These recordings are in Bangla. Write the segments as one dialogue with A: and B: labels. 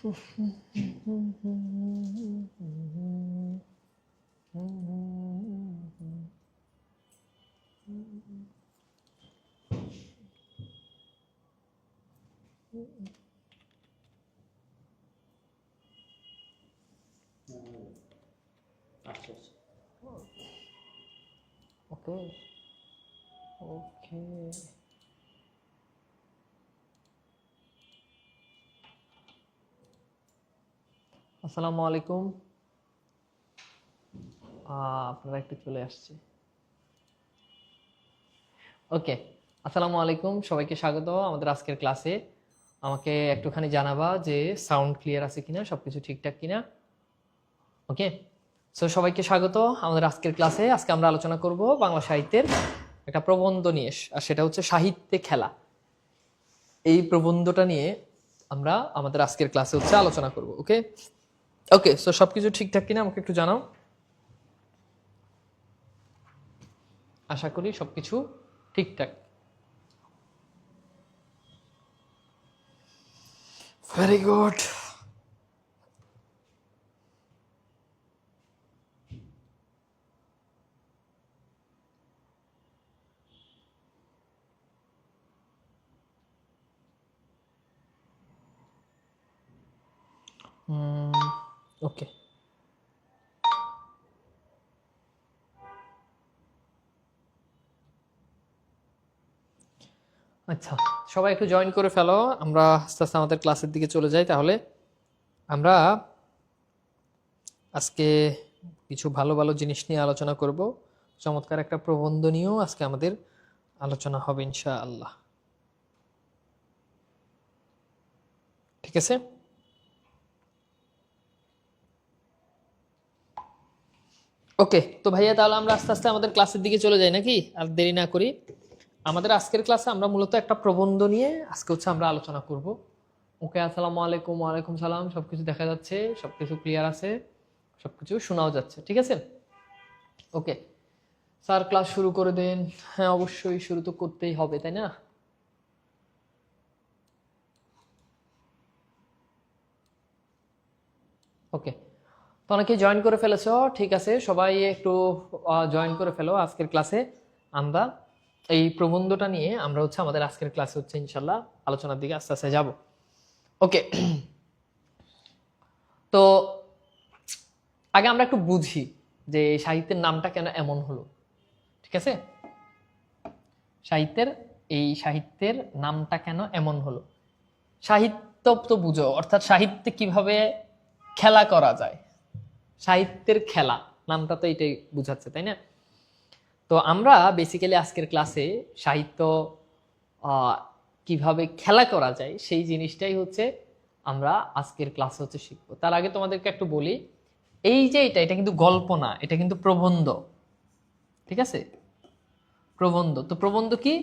A: ওকে ওকে আসসালামু আলাইকুম। আপনারা একটু চলে আসছে। ওকে, আসসালামু আলাইকুম, সবাইকে স্বাগত আমাদের আজকের ক্লাসে। আমাকে একটুখানি জানাবা যে সাউন্ড ক্লিয়ার আছে কিনা, সবকিছু ঠিকঠাক কিনা। ওকে, সো সবাইকে স্বাগত আমাদের আজকের ক্লাসে। আজকে আমরা আলোচনা করব বাংলা সাহিত্যের একটা প্রবন্ধ নিয়ে, আর সেটা হচ্ছে সাহিত্যে খেলা। এই প্রবন্ধটা নিয়ে আমরা আমাদের আজকের ক্লাসে হচ্ছে আলোচনা করব। ওকে ওকে, সো সবকিছু ঠিকঠাক কিনা আমাকে একটু জানাও। আশা করি সবকিছু ঠিকঠাক। Very good. ওকে, আচ্ছা, সবাই একটু জয়েন করে ফেলো। আমরা আস্তে আস্তে আমাদের ক্লাসের দিকে চলে যাই। তাহলে আমরা আজকে কিছু ভালো ভালো জিনিস নিয়ে আলোচনা করব। চমৎকার একটা প্রবন্ধ নিয়েও আজকে আমাদের আলোচনা হবে ইনশাআল্লাহ। ঠিক আছে, ওকে। তো ভাইয়া, তাহলে আমরা আস্তে আস্তে আমাদের ক্লাসের দিকে চলে যাই নাকি, আর দেরি না করি। আমাদের আজকের ক্লাসে আমরা মূলত একটা প্রবন্ধ নিয়ে আজকে হচ্ছে আমরা আলোচনা করব। ওকে, আসসালামু আলাইকুম। ওয়ালাইকুম সালাম। সবকিছু দেখা যাচ্ছে, সবকিছু ক্লিয়ার আছে, সবকিছু শোনাও যাচ্ছে, ঠিক আছে। ওকে স্যার, ক্লাস শুরু করে দেন। হ্যাঁ, অবশ্যই শুরু তো করতেই হবে, তাই না? ওকে, তো অনেকে জয়েন করে ফেলেছো, ঠিক আছে। সবাই একটু জয়েন করে ফেলো। আজকের ক্লাসে আমরা এই প্রবন্ধটা নিয়ে আমরা হচ্ছে আমাদের আজকের ক্লাসে হচ্ছে ইনশাল্লাহ আলোচনার দিকে আস্তে আস্তে যাব। ওকে, তো আগে আমরা একটু বুঝি যে সাহিত্যের নামটা কেন এমন হলো। ঠিক আছে, সাহিত্যের নামটা কেন এমন হলো। সাহিত্য তো বুঝো, অর্থাৎ সাহিত্যে কিভাবে খেলা করা যায়। সাহিত্যের খেলা নামটা তো এটাই বুঝাচ্ছে, তাই না? তো আমরা বেসিক্যালি আজকের ক্লাসে সাহিত্য কিভাবে খেলা করা যায় সেই জিনিসটাই হচ্ছে আমরা আজকের ক্লাসে হচ্ছে শিখবো। তার আগে তোমাদেরকে একটু বলি, এই যে এটা কিন্তু গল্প না, এটা কিন্তু প্রবন্ধ। ঠিক আছে, প্রবন্ধ। তো প্রবন্ধ কি?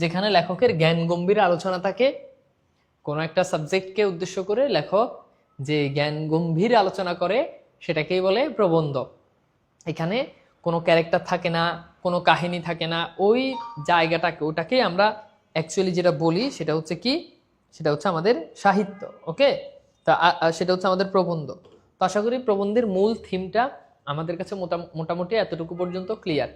A: যেখানে লেখকের জ্ঞান গম্ভীর আলোচনা থাকে, কোনো একটা সাবজেক্টকে উদ্দেশ্য করে লেখক যে জ্ঞান গম্ভীর আলোচনা করে সেটাকেই বলে প্রবন্ধ। এখানে কোনো ক্যারেক্টার থাকে না, কোনো কাহিনী থাকে না, ওই জায়গাটাকে, ওটাকে আমরা অ্যাকচুয়ালি যেটা বলি সেটা হচ্ছে কি, সেটা হচ্ছে আমাদের সাহিত্য। ওকে, তা সেটা হচ্ছে আমাদের প্রবন্ধ। তো আশা করি প্রবন্ধের মূল থিমটা আমাদের কাছে মোটামুটি এতটুকু পর্যন্ত ক্লিয়ার।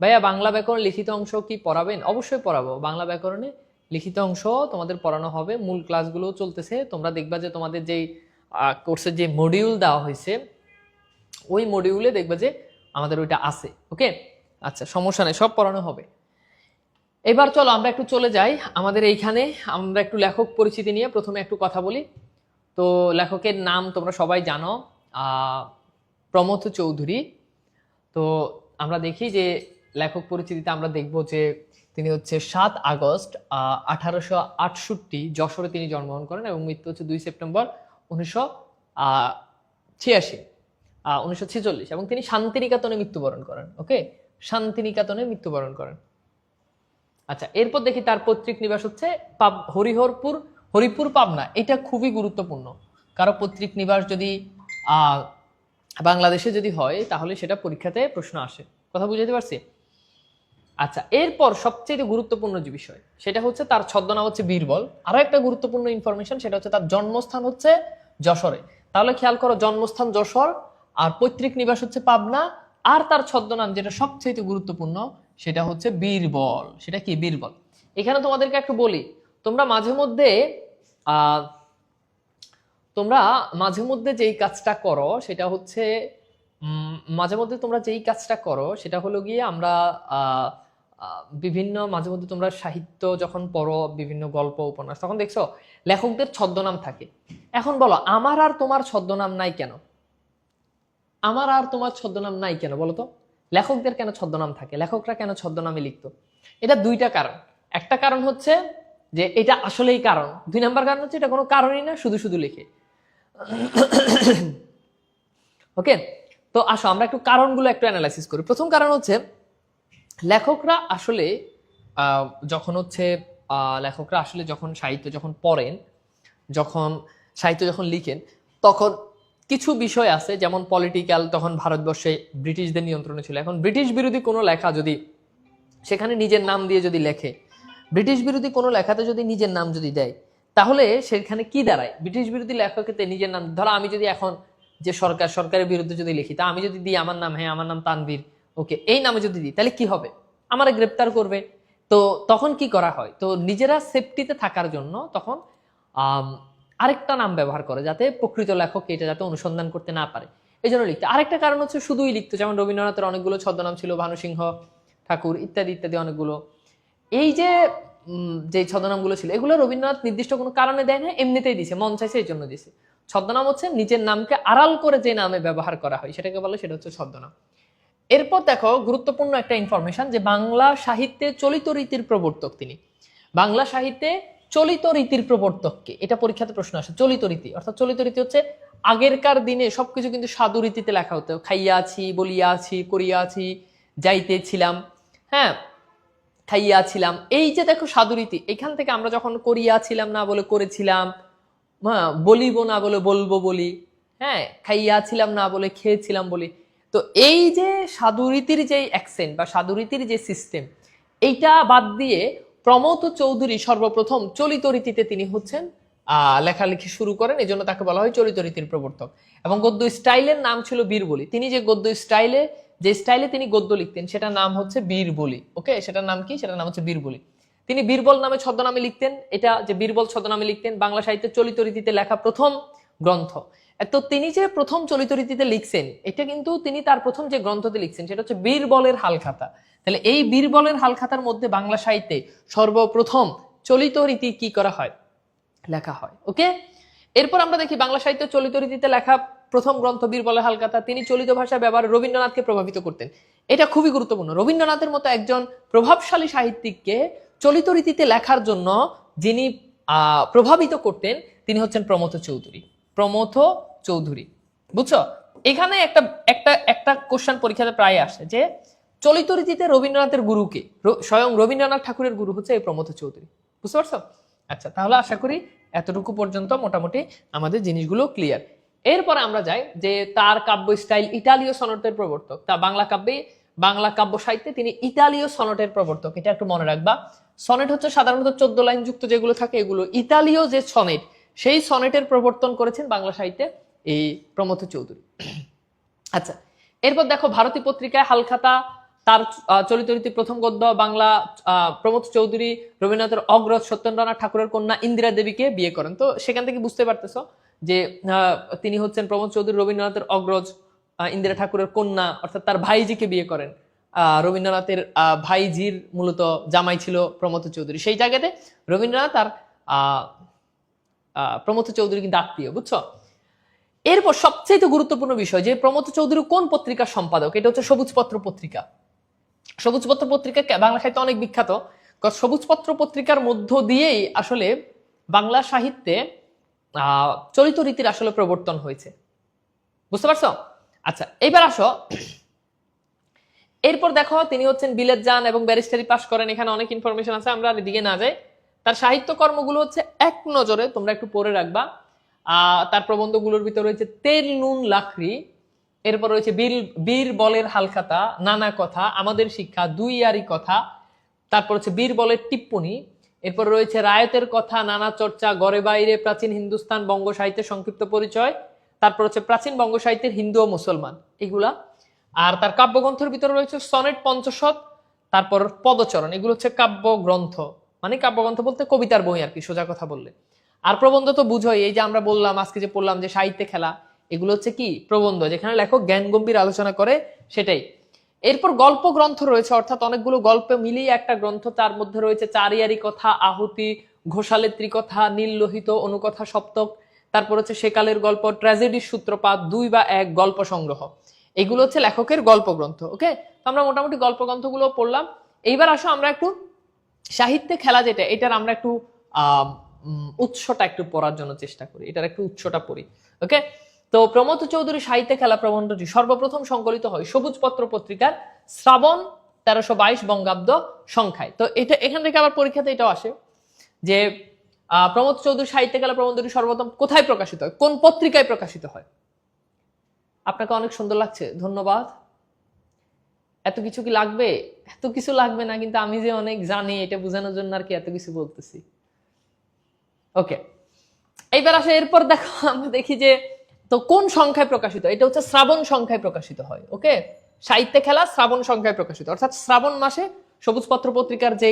A: ভাইয়া, বাংলা ব্যাকরণ লিখিত অংশ কি পড়াবেন? অবশ্যই পড়াবো। বাংলা ব্যাকরণে লিখিত অংশ তোমাদের পড়ানো হবে, মূল ক্লাসগুলো চলতেছে। তোমরা দেখবা যে তোমাদের যেই কোর্সের যে মডিউল দেওয়া হয়েছে ওই মডিউলে দেখবে যে আমাদের ওইটা আছে। ওকে, আচ্ছা, সমস্যা নেই, সব পড়ানো হবে। এবার চলো আমরা একটু চলে যাই আমাদের এইখানে। আমরা একটু লেখক পরিচিতি নিয়ে প্রথমে একটু কথা বলি। তো লেখকের নাম তোমরা সবাই জানো, প্রমথ চৌধুরী। তো আমরা দেখি যে লেখক পরিচিতিতে আমরা দেখব যে তিনি হচ্ছে 7 আগস্ট 1868 যশোরে তিনি জন্মগ্রহণ করেন এবং মৃত্যু হচ্ছে 2 সেপ্টেম্বর 1946 এবং তিনি শান্তিনিকেতনে মৃত্যুবরণ করেন। ওকে, শান্তিনিকেতনে মৃত্যুবরণ করেন। আচ্ছা, এরপর দেখি তার পৈতৃক নিবাস হচ্ছে হরিপুর পাবনা। এটা খুবই গুরুত্বপূর্ণ। কারো পৈতৃক নিবাস যদি বাংলাদেশে যদি হয় তাহলে সেটা পরীক্ষাতে প্রশ্ন আসে। কথা বুঝাতে পারছি? আচ্ছা, এরপর সবচেয়ে গুরুত্বপূর্ণ যে বিষয় সেটা হচ্ছে তার ছদ্মনাম হচ্ছে বীরবল। আরো একটা গুরুত্বপূর্ণ ইনফরমেশন, সেটা হচ্ছে তার জন্মস্থান হচ্ছে যশোরে। তাহলে খেয়াল করো, জন্মস্থান যশোর আর পৈতৃক নিবাস হচ্ছে পাবনা, আর তার ছদ্মনাম যেটা সবচেয়ে গুরুত্বপূর্ণ সেটা হচ্ছে বীরবল। সেটা কি? বীরবল। এখানে তোমাদেরকে একটু বলি, তোমরা মাঝে মধ্যে আহ তোমরা মাঝে মধ্যে যেই কাজটা করো সেটা হচ্ছে মাঝে মধ্যে তোমরা যেই কাজটা করো সেটা হলো গিয়ে আমরা আহ বিভিন্ন মাঝে মধ্যে তোমরা সাহিত্য যখন পড়ো, বিভিন্ন গল্প উপন্যাস, তখন দেখছো লেখকদের ছদ্মনাম থাকে। এখন বলো, আমার আর তোমার ছদ্মনাম নাই কেন? আমার আর তোমার ছদ্মনাম নাই কেন বলো তো? লেখকদের কেন ছদ্মনাম থাকে? লেখকরা কেন ছদ্মনামে লিখতো? এটা দুইটা কারণ। একটা কারণ হচ্ছে যে এটা আসলেই কারণ, 2 নাম্বার কারণ হচ্ছে এটা কোনো কারণই না, শুধু শুধু লিখে। ওকে, তো আসো আমরা একটু কারণগুলো একটু অ্যানালাইসিস করি। প্রথম কারণ হচ্ছে লেখকরা আসলে লেখকরা আসলে যখন সাহিত্য যখন পড়েন, যখন সাহিত্য যখন লিখেন, তখন কিছু বিষয় আছে যেমন পলিটিক্যাল, তখন ভারতবর্ষে ব্রিটিশদের নিয়ন্ত্রণে ছিল। এখন ব্রিটিশ বিরোধী কোনো লেখা যদি সেখানে নিজের নাম দিয়ে যদি লেখে, ব্রিটিশ বিরোধী কোনো লেখাতে যদি নিজের নাম যদি দেয়, তাহলে সেখানে কি দাঁড়ায়? ব্রিটিশ বিরোধী লেখকেতে নিজের নাম, ধরো আমি যদি এখন যে সরকারের বিরুদ্ধে যদি লিখি, তা আমি যদি দিই আমার নাম, হ্যাঁ আমার নাম তানভীর, ওকে, এই নামে যদি দিই, তাহলে কি হবে? আমারে গ্রেপ্তার করবে। তো তখন কি করা হয়? তো নিজেরা সেফটিতে থাকার জন্য তখন আরেকটা নাম ব্যবহার করে, যাতে প্রকৃত লেখক এটা যাতে অনুসন্ধান করতে না পারে, এই জন্য লিখতে। আরেকটা কারণ হচ্ছে শুধুই লিখতো, যেমন রবীন্দ্রনাথের অনেকগুলো ছদ্মনাম ছিল, ভানুসিংহ ঠাকুর ইত্যাদি ইত্যাদি অনেকগুলো। এই যে যে ছদ্মনামগুলো ছিল, এগুলো রবীন্দ্রনাথ নির্দিষ্ট কোনো কারণে দেয় না, এমনিতেই দিছে, মন চাইছে এই জন্য দিছে। ছদ্মনাম হচ্ছে নিজের নামকে আড়াল করে যে নামে ব্যবহার করা হয় সেটাকে বলে, সেটা হচ্ছে ছদ্মনাম। এরপর দেখো গুরুত্বপূর্ণ একটা ইনফরমেশন, যে বাংলা সাহিত্যে চলিত রীতির প্রবর্তক তিনি। বাংলা সাহিত্যে চলিত রীতির প্রবর্তককে, এটা পরীক্ষাতে প্রশ্ন আসে। চলিত রীতি অর্থাৎ চলিত রীতি হচ্ছে আগেরকার দিনে সবকিছু কিন্তু সাধু রীতিতে লেখা হতো। খাইয়া আছি, বলিয়া আছি, করিয়া আছি, যাইতেছিলাম, হ্যাঁ খাইয়াছিলাম, এই যে দেখো সাধুরীতি, এখান থেকে আমরা যখন করিয়াছিলাম না বলে করেছিলাম, হ্যাঁ বলিব না বলে বলবো বলি, হ্যাঁ খাইয়াছিলাম না বলে খেয়েছিলাম বলি। তো এই যে সাধুরীতির যে অ্যাকসেন্ট বা সাধুরীতির যে সিস্টেম, এইটা বাদ দিয়ে প্রমথ চৌধুরী সর্বপ্রথম চলিত রীতিতে তিনি হচ্ছেন লেখালেখি শুরু করেন, এই জন্য তাকে বলা হয় চলিত রীতির প্রবর্তক। এবং গদ্য স্টাইলের নাম ছিল বীরবলি। তিনি যে গদ্য স্টাইলে যে স্টাইলে তিনি গদ্য লিখতেন সেটার নাম হচ্ছে বীরবলি। ওকে, সেটার নাম কি? সেটার নাম হচ্ছে বীরবলি। তিনি বীরবল নামে ছদ্মনামে লিখতেন। এটা যে বীরবল ছদ্মনামে লিখতেন, বাংলা সাহিত্যের চলিত রীতিতে লেখা প্রথম গ্রন্থ। তো তিনি যে প্রথম চলিত রীতিতে লিখছেন, এটা কিন্তু তিনি তার প্রথম যে গ্রন্থতে লিখছেন সেটা হচ্ছে বীরবলের হালখাতা। তাহলে এই বীরবলের হালখাতার মধ্যে বাংলা সাহিত্যে সর্বপ্রথম চলিত রীতি কি করা হয়? লেখা হয়। ওকে, এরপর আমরা দেখি বাংলা সাহিত্য চলিত রীতিতে লেখা প্রথম গ্রন্থ বীরবলের হালখাতা। তিনি চলিত ভাষা ব্যবহার রবীন্দ্রনাথকে প্রভাবিত করতেন। এটা খুবই গুরুত্বপূর্ণ। রবীন্দ্রনাথের মতো একজন প্রভাবশালী সাহিত্যিককে চলিত রীতিতে লেখার জন্য যিনি প্রভাবিত করতেন, তিনি হচ্ছেন প্রমথ চৌধুরী। প্রমথ চৌধুরী, বুঝছো? এখানে একটা একটা একটা কোশ্চেন পরীক্ষাতে প্রায় আসে যে চলিত রীতিতে রবীন্দ্রনাথের গুরুকে, স্বয়ং রবীন্দ্রনাথ ঠাকুরের গুরু হচ্ছে এই প্রমথ চৌধুরী। বুঝতে পারছো? আচ্ছা, তাহলে আশা করি এতটুকু পর্যন্ত মোটামুটি আমাদের জিনিসগুলো ক্লিয়ার। এরপরে আমরা যাই যে তার কাব্য স্টাইল ইতালীয় সনটের প্রবর্তক। তা বাংলা কাব্য সাহিত্যে তিনি ইতালীয় সনটের প্রবর্তক, এটা একটু মনে রাখবা। সনেট হচ্ছে সাধারণত 14 লাইন যুক্ত যেগুলো থাকে, এগুলো ইতালীয় যে সনেট, সেই সনেটের প্রবর্তন করেছেন বাংলা সাহিত্যে এই প্রমথ চৌধুরী। আচ্ছা, এরপর দেখো ভারতী পত্রিকায় হালখাতা, তার চলিত রীতি প্রথম গদ্য বাংলা। প্রমথ চৌধুরী রবীন্দ্রনাথের অগ্রজ সত্যেন্দ্রনাথ ঠাকুরের কন্যা ইন্দিরা দেবীকে বিয়ে করেন। তো সেখান থেকে বুঝতে পারতেছো যে তিনি হচ্ছেন প্রমথ চৌধুরী রবীন্দ্রনাথের অগ্রজ, ইন্দিরা ঠাকুরের কন্যা, অর্থাৎ তার ভাইজিকে বিয়ে করেন। রবীন্দ্রনাথের ভাইজির মূলত জামাই ছিল প্রমথ চৌধুরী। সেই জায়গাতে রবীন্দ্রনাথ আর প্রমথ চৌধুরী কিন্তু আত্মীয়, বুঝছো? এরপর সবচেয়ে গুরুত্বপূর্ণ বিষয় যে প্রমথ চৌধুরী কোন পত্রিকার সম্পাদক, এটা হচ্ছে সবুজপত্র পত্রিকা। সবুজপত্র পত্রিকা বাংলা সাহিত্যে অনেক বিখ্যাত। সবুজপত্র পত্রিকার মধ্য দিয়েই আসলে বাংলা সাহিত্যে চলিত রীতির আসলে প্রবর্তন হয়েছে। বুঝতে পারছো? আচ্ছা, এইবার আসো, এরপর দেখো তিনি হচ্ছেন বিলেত যান এবং ব্যারিস্টারি পাস করেন। এখানে অনেক ইনফরমেশন আছে, আমরা এদিকে না যাই। তার সাহিত্য কর্মগুলো হচ্ছে এক নজরে তোমরা একটু পড়ে রাখবা। তার প্রবন্ধগুলোর ভিতরে রয়েছে তেল নুন লাকড়ি, এরপর রয়েছে বীরবলের হালখাতা, নানা কথা, আমাদের শিক্ষা, দুই আরি কথা, তারপর হচ্ছে বীরবলের টিপ্পনী, এরপর রয়েছে রায়তের কথা, নানা চর্চা, গড়ে বাইরে, প্রাচীন হিন্দুস্তান, বঙ্গ সাহিত্যের সংক্ষিপ্ত পরিচয়, তারপর হচ্ছে প্রাচীন বঙ্গ সাহিত্যের হিন্দু ও মুসলমান, এগুলা। আর তার কাব্যগ্রন্থের ভিতরে রয়েছে সনেট, পঞ্চশত, তারপর পদচরণ, এগুলো হচ্ছে কাব্যগ্রন্থ, মানে কাব্যগ্রন্থ বলতে কবিতার বই আর কি, সোজা কথা বললে। আর প্রবন্ধ তো বুঝোই, এই যে আমরা বললাম আজকে যে পড়লাম যে সাহিত্যে খেলা, এগুলো হচ্ছে কি প্রবন্ধ, যেখানে লেখক জ্ঞান গম্ভীর আলোচনা করে, সেটাই। এরপর গল্প গ্রন্থ রয়েছে, অর্থাৎ অনেকগুলো গল্প মিলিয়ে একটা গ্রন্থ, তার মধ্যে রয়েছে চারিয়ারি কথা, আহুতি, ঘোষালের ত্রিকথা, নীল লোহিত, অনুকথা সপ্তক, তারপর হচ্ছে সেকালের গল্প, ট্র্যাজেডির সূত্রপাত, 2 বা 1 গল্প সংগ্রহ, এগুলো হচ্ছে লেখকের গল্প গ্রন্থ। ওকে, তো আমরা মোটামুটি গল্প গ্রন্থগুলো পড়লাম। এইবার আসো আমরা একটু সাহিত্যে খেলা যেটা, এটার আমরা একটু উৎসটা একটু পড়ার জন্য চেষ্টা করি, এটার একটু উৎসটা পড়ি। ওকে, তো প্রমথ চৌধুরী সাহিত্যে খেলা প্রবন্ধটি সর্বপ্রথম সংকলিত হয় সবুজ পত্র পত্রিকার শ্রাবণ 1322 বঙ্গাব্দ সংখ্যায়। তো এটা এখান থেকে আবার পরীক্ষাতে এটাও আসে যে প্রমথ চৌধুরী সাহিত্যে খেলা প্রবন্ধটি সর্বপ্রথম কোথায় প্রকাশিত হয়, কোন পত্রিকায় প্রকাশিত হয়। আপনাকে অনেক সুন্দর লাগছে, ধন্যবাদ। এত কিছু কি লাগবে? এত কিছু লাগবে না, কিন্তু আমি যে অনেক জানি এটা বোঝানোর জন্য আর কি এত কিছু বলতেছি। ওকে, এইবার আসে, এরপর দেখো আমরা দেখি যে তো কোন সংখ্যায় প্রকাশিত, এটা হচ্ছে শ্রাবণ সংখ্যায় প্রকাশিত হয়। ওকে, সাহিত্যে খেলা শ্রাবণ সংখ্যায় প্রকাশিত, অর্থাৎ শ্রাবণ মাসে সবুজ পত্র পত্রিকার যে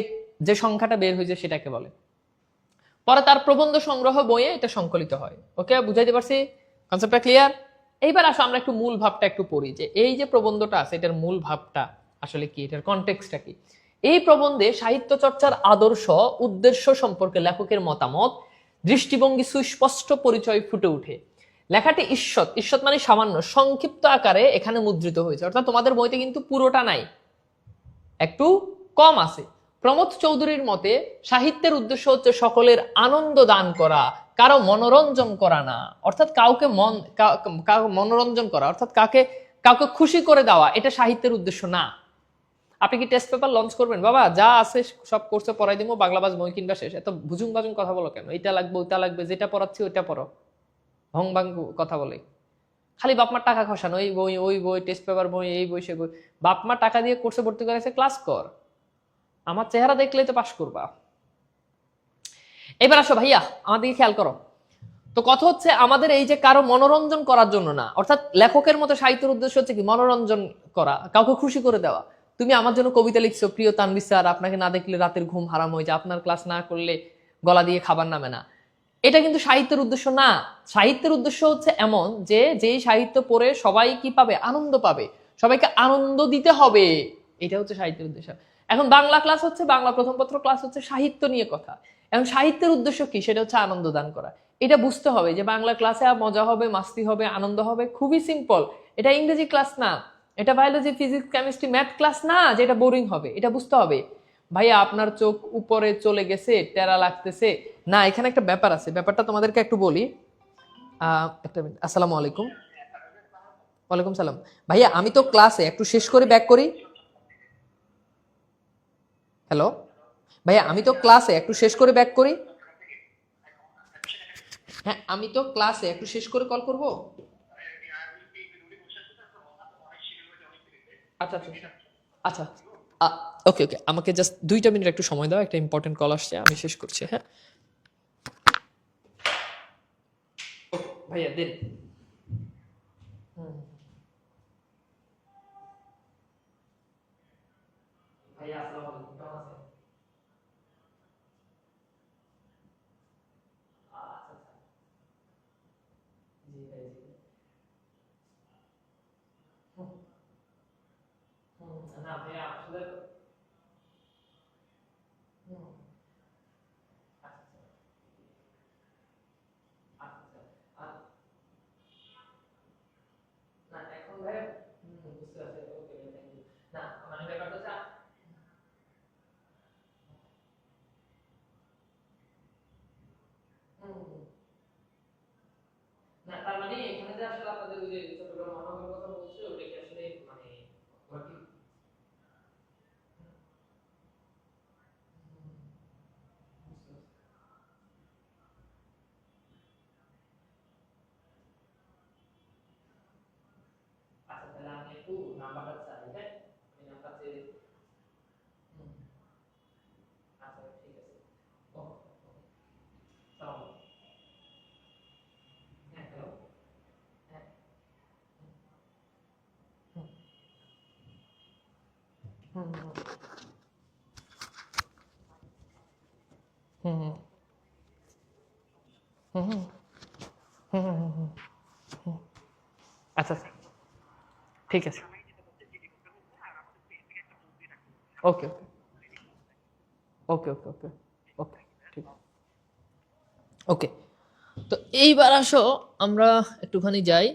A: যে সংখ্যাটা বের হয়েছে সেটাকে বলে। পরে তার প্রবন্ধ সংগ্রহ বইয়ে এটা সংকলিত হয়। ওকে, বুঝাইতে পারছি, কনসেপ্টটা ক্লিয়ার? এইবার আসো আমরা একটু মূল ভাবটা একটু পড়ি, যে এই যে প্রবন্ধটা আছে এটার মূল ভাবটা আসলে কি, এটার কনটেক্সটটা কি। এই প্রবন্ধে সাহিত্য চর্চার আদর্শ, উদ্দেশ্য সম্পর্কে লেখকের মতামত, দৃষ্টিভঙ্গি সুস্পষ্ট পরিচয় ফুটে ওঠে। লেখাটি ঈষৎ, ঈষৎ মানে সামান্য, সংক্ষিপ্ত আকারে এখানে মুদ্রিত হয়েছে, অর্থাৎ তোমাদের বইতে কিন্তু পুরোটা নাই, একটু কম আছে। প্রমথ চৌধুরীর মতে সাহিত্যের উদ্দেশ্য হচ্ছে সকলের আনন্দ দান করা, কারো মনোরঞ্জন করা না, অর্থাৎ কাউকে মনোরঞ্জন করা, অর্থাৎ কাউকে খুশি করে দেওয়া, এটা সাহিত্যের উদ্দেশ্য না। আপনি কি টেস্ট পেপার লঞ্চ করবেন? বাবা যা আছে সব কোর্সে পড়াই দিব, বাংলা বাজ বই কিনবা শেষ, এত ভুজুং বাজুং কথা বলো কেন? এটা লাগবে ওইটা লাগবে, যেটা পড়াচ্ছি ওইটা পড়ো, ভং ভাং কথা বলে। খালি বাপমার টাকা খসানো, এই বই ওই বই, টেস্ট পেপার বই, এই বই সে বই। বাপমার টাকা দিয়ে কোর্সে ভর্তি করেছে, ক্লাস কর, আমার চেহারা দেখলেই তো পাস করবা। এবার আসো ভাইয়া আমার দিকে খেয়াল করো। তো কথা হচ্ছে আমাদের এই যে কারো মনোরঞ্জন করার জন্য না, অর্থাৎ লেখকের মতো সাহিত্যের উদ্দেশ্য হচ্ছে কি মনোরঞ্জন করা, কাউকে খুশি করে দেওয়া। তুমি আমার জন্য কবিতা লিখছো, প্রিয় তানভীর স্যার, আপনাকে না দেখলে রাতের ঘুম হারাম হয়ে যায়, আপনার ক্লাস না করলে গলা দিয়ে খাবার নামে না, এটা কিন্তু সাহিত্যের উদ্দেশ্য না। সাহিত্যের উদ্দেশ্য হচ্ছে এমন যে যেই সাহিত্য পড়ে সবাই কি পাবে, আনন্দ পাবে, সবাইকে আনন্দ দিতে হবে, এটা হচ্ছে সাহিত্যের উদ্দেশ্য। এখন বাংলা ক্লাস হচ্ছে, বাংলা প্রথম পত্র ক্লাস হচ্ছে সাহিত্য নিয়ে কথা। এখন সাহিত্যের উদ্দেশ্য কি, সেটা হচ্ছে আনন্দ দান করা। এটা বুঝতে হবে যে বাংলা ক্লাসে মজা হবে, মাস্তি হবে, আনন্দ হবে, খুবই সিম্পল। এটা ইংরেজি ক্লাস না, এটা biology, physics, chemistry, math class না যেটা বোরিং হবে, এটা বুঝতে হবে। ভাইয়া আপনার চোখ উপরে চলে গেছে, টেরা লাগতেছে না, এখানে একটা ব্যাপার আছে, ব্যাপারটা তোমাদেরকে একটু বলি। একটা মিনিট, আসসালামু আলাইকুম। ওয়ালাইকুম সালাম। ভাইয়া আমি তো ক্লাসে, একটু শেষ করে ব্যাক করি। হ্যালো ভাইয়া, আমি তো ক্লাসে, একটু শেষ করে ব্যাক করি। হ্যাঁ আমি তো ক্লাসে, একটু শেষ করে কল করব। আচ্ছা আচ্ছা আচ্ছা। ওকে ওকে, আমাকে জাস্ট 2টা মিনিট একটু সময় দাও, একটা ইম্পর্টেন্ট কল আসছে, আমি শেষ করছি। হ্যাঁ ভাইয়া দেন। ভাইয়া আসসালামু আলাইকুম, কেমন আছেন? আচ্ছা আচ্ছা, জি ভাই জি। হুম, না ভাইয়া আসলে হুম, আচ্ছা আচ্ছা আচ্ছা। না এখন ভাইয়া বুঝতে পারছি, ওকে ভাই থ্যাংক ইউ। না মানে ব্যাপারটা হচ্ছে হুম, হুম। না তার মানে এখানে যে আসলে আপনাদের ওই যে চট্টগ্রাম মহানগরের কথা বলছে, ওটা কি আসলে মানে ওটা কি হুম হুম হুম হুম হুম হুম হুম হুম হুম। আচ্ছা আচ্ছা, ঠিক আছে, ওকে ওকে ওকে ওকে ওকে, ঠিক, ওকে। তো এইবার আসো আমরা একটুখানি যাই,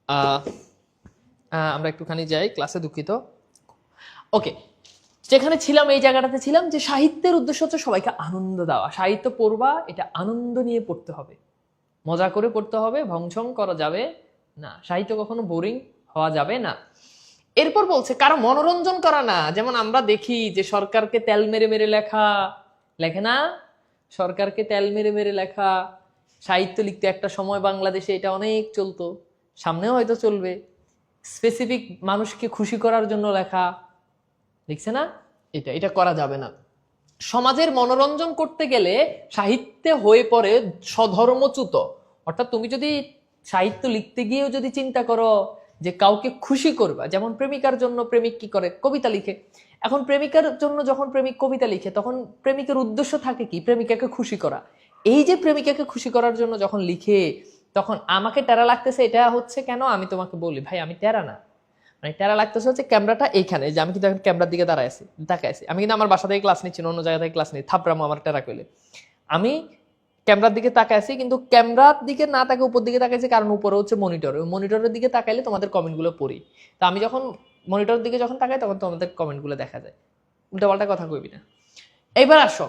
A: আহ, আমরা একটুখানি যাই ক্লাসে, দুঃখিত। ওকে, যেখানে ছিলাম এই জায়গাটাতে ছিলাম যে সাহিত্যের উদ্দেশ্য হচ্ছে সবাইকে আনন্দ দেওয়া। সাহিত্য পড়বা, এটা আনন্দ নিয়ে পড়তে হবে, মজা করে পড়তে হবে, ভংসং করা যাবে না, সাহিত্য কখনো বোরিং হওয়া যাবে না। এরপর বলছে কারো মনোরঞ্জন করা না, যেমন আমরা দেখি যে সরকারকে তেল মেরে মেরে লেখা, লেখে না, সরকারকে তেল মেরে মেরে লেখা। সাহিত্য লিখতে একটা সময় বাংলাদেশে এটা অনেক চলতো, সামনেও হয়তো চলবে। স্পেসিফিক মানুষকে খুশি করার জন্য লেখা, লিখছে না, এটা এটা করা যাবে না। সমাজের মনোরঞ্জন করতে গেলে সাহিত্যে হয়ে পড়ে স্বধর্মচ্যুত। অর্থাৎ তুমি যদি সাহিত্য লিখতে গিয়েও যদি চিন্তা করো যে কাউকে খুশি করবা, যেমন প্রেমিকার জন্য প্রেমিক কি করে, কবিতা লিখে। এখন প্রেমিকার জন্য যখন প্রেমিক কবিতা লিখে, তখন প্রেমিকের উদ্দেশ্য থাকে কি, প্রেমিকাকে খুশি করা। এই যে প্রেমিকাকে খুশি করার জন্য যখন লিখে, তখন আমাকে টেরা লাগতেছে, এটা হচ্ছে কেন, আমি তোমাকে বলি ভাই আমি টেরা না। মানে টেরা লাগতেছে হচ্ছে ক্যামেরাটা এইখানে, যে আমি কিন্তু এখন ক্যামেরার দিকে দাঁড়ায় আছি, তাকায় আছি, আমি কিন্তু আমার বাসা থেকে ক্লাস নিচ্ছি না, অন্য জায়গা থেকে ক্লাস নিই, থাপড়ামো আমার টেরা কইলে। আমি ক্যামেরার দিকে তাকায় আছি, কিন্তু ক্যামেরার দিকে না তাকে উপর দিকে তাকাইছি, কারণ উপরে হচ্ছে মনিটর, ওই মনিটরের দিকে তাকাইলে তোমাদের কমেন্টগুলো পড়ি। তো আমি যখন মনিটরের দিকে যখন তাকাই, তখন তোমাদের কমেন্টগুলো দেখা যায়। উল্টাপাল্টা কথা কইবি না। এইবার আসো,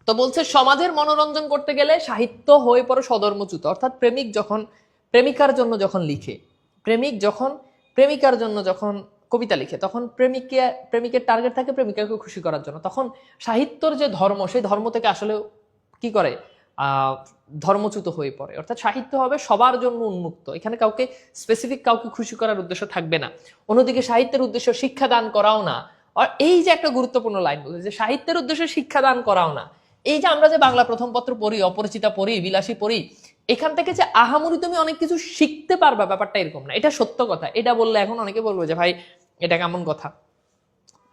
A: তো বলছে সমাজের মনোরঞ্জন করতে গেলে সাহিত্য হয়ে পড়ে স্বধর্মচ্যুত। অর্থাৎ প্রেমিক যখন প্রেমিকার জন্য যখন লিখে, প্রেমিক যখন প্রেমিকার জন্য যখন কবিতা লিখে, তখন প্রেমিকের টার্গেট থাকে প্রেমিকাকে খুশি করার জন্য, তখন সাহিত্যর যে ধর্ম, সেই ধর্ম থেকে আসলে কি করে, আহ ধর্মচ্যুত হয়ে পড়ে। অর্থাৎ সাহিত্য হবে সবার জন্য উন্মুক্ত, এখানে কাউকে স্পেসিফিক কাউকে খুশি করার উদ্দেশ্য থাকবে না। অন্যদিকে সাহিত্যের উদ্দেশ্য শিক্ষা দান করাও না। আর এই যে একটা গুরুত্বপূর্ণ লাইন বলছে যে সাহিত্যের উদ্দেশ্য শিক্ষা দান করাও না। এই যে আমরা যে বাংলা প্রথম পত্র পড়ি, অপরিচিতা পড়ি, বিলাসী পড়ি, এখান থেকে যে আহামরি তুমি অনেক কিছু শিখতে পারবা, ব্যাপারটা এরকম না। এটা সত্য কথা, এটা বললে এখন অনেকে বলবো যে ভাই এটা কেমন কথা,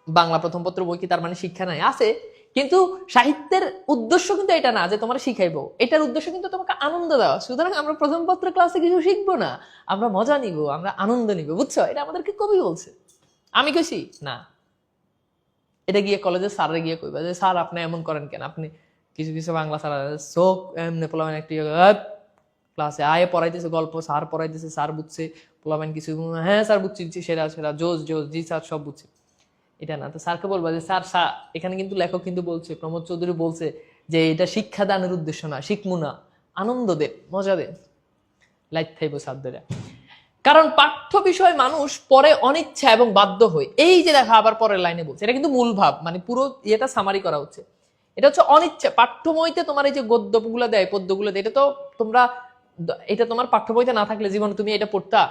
A: বাংলা প্রথম পত্র বই কি তার মানে শিক্ষা নাই, আছে। কিন্তু সাহিত্যের উদ্দেশ্য কিন্তু এটা না যে তোমার শিখাইবো, এটার উদ্দেশ্য কিন্তু তোমাকে আনন্দ দেওয়া। সুতরাং আমরা প্রথম পত্র ক্লাসে কিছু শিখবো না, আমরা মজা নিব, আমরা আনন্দ নিব, বুঝছো? এটা আমাদেরকে কবি বলছে, আমি কইছি না। এটা গিয়ে কলেজে স্যারে গিয়ে কইবা যে স্যার আপনি এমন করেন কেন, আপনি কিছু কিছু বাংলা স্যার চোখ এমনি পোলাবেন একটি ক্লাসে আয়ে পড়াইতেছে গল্প, স্যার পড়াইতেছে, স্যার বুঝছে, পোলাবেন কিছু হ্যাঁ স্যার বুঝছি, সেরা সেরা জোস জোস, জি স্যার সব বুঝছে। এটা না, তো স্যারকে বলবা যে স্যার স্যার এখানে কিন্তু লেখক কিন্তু বলছে, প্রমোদ চৌধুরী বলছে যে এটা শিক্ষা দানের উদ্দেশ্য না, শিখমু না, আনন্দ দেন, মজা দেন, লাইট থাইব স্যারদের। কারণ পাঠ্য বিষয় মানুষ পরে অনিচ্ছা এবং বাধ্য হয়ে, এই যে দেখা আবার পরের লাইনে বলছে, এটা কিন্তু মূল ভাব, মানে পুরো ইয়েটা সামারি করা হচ্ছে। এটা হচ্ছে অনিচ্ছা। পাঠ্য বইতে তোমার এই যে গদ্যগুলো দেয়, পদ্যগুলো দেয়, এটা তো তোমরা, এটা তোমার পাঠ্য বইতে না থাকলে জীবনে তুমি এটা পড়তা?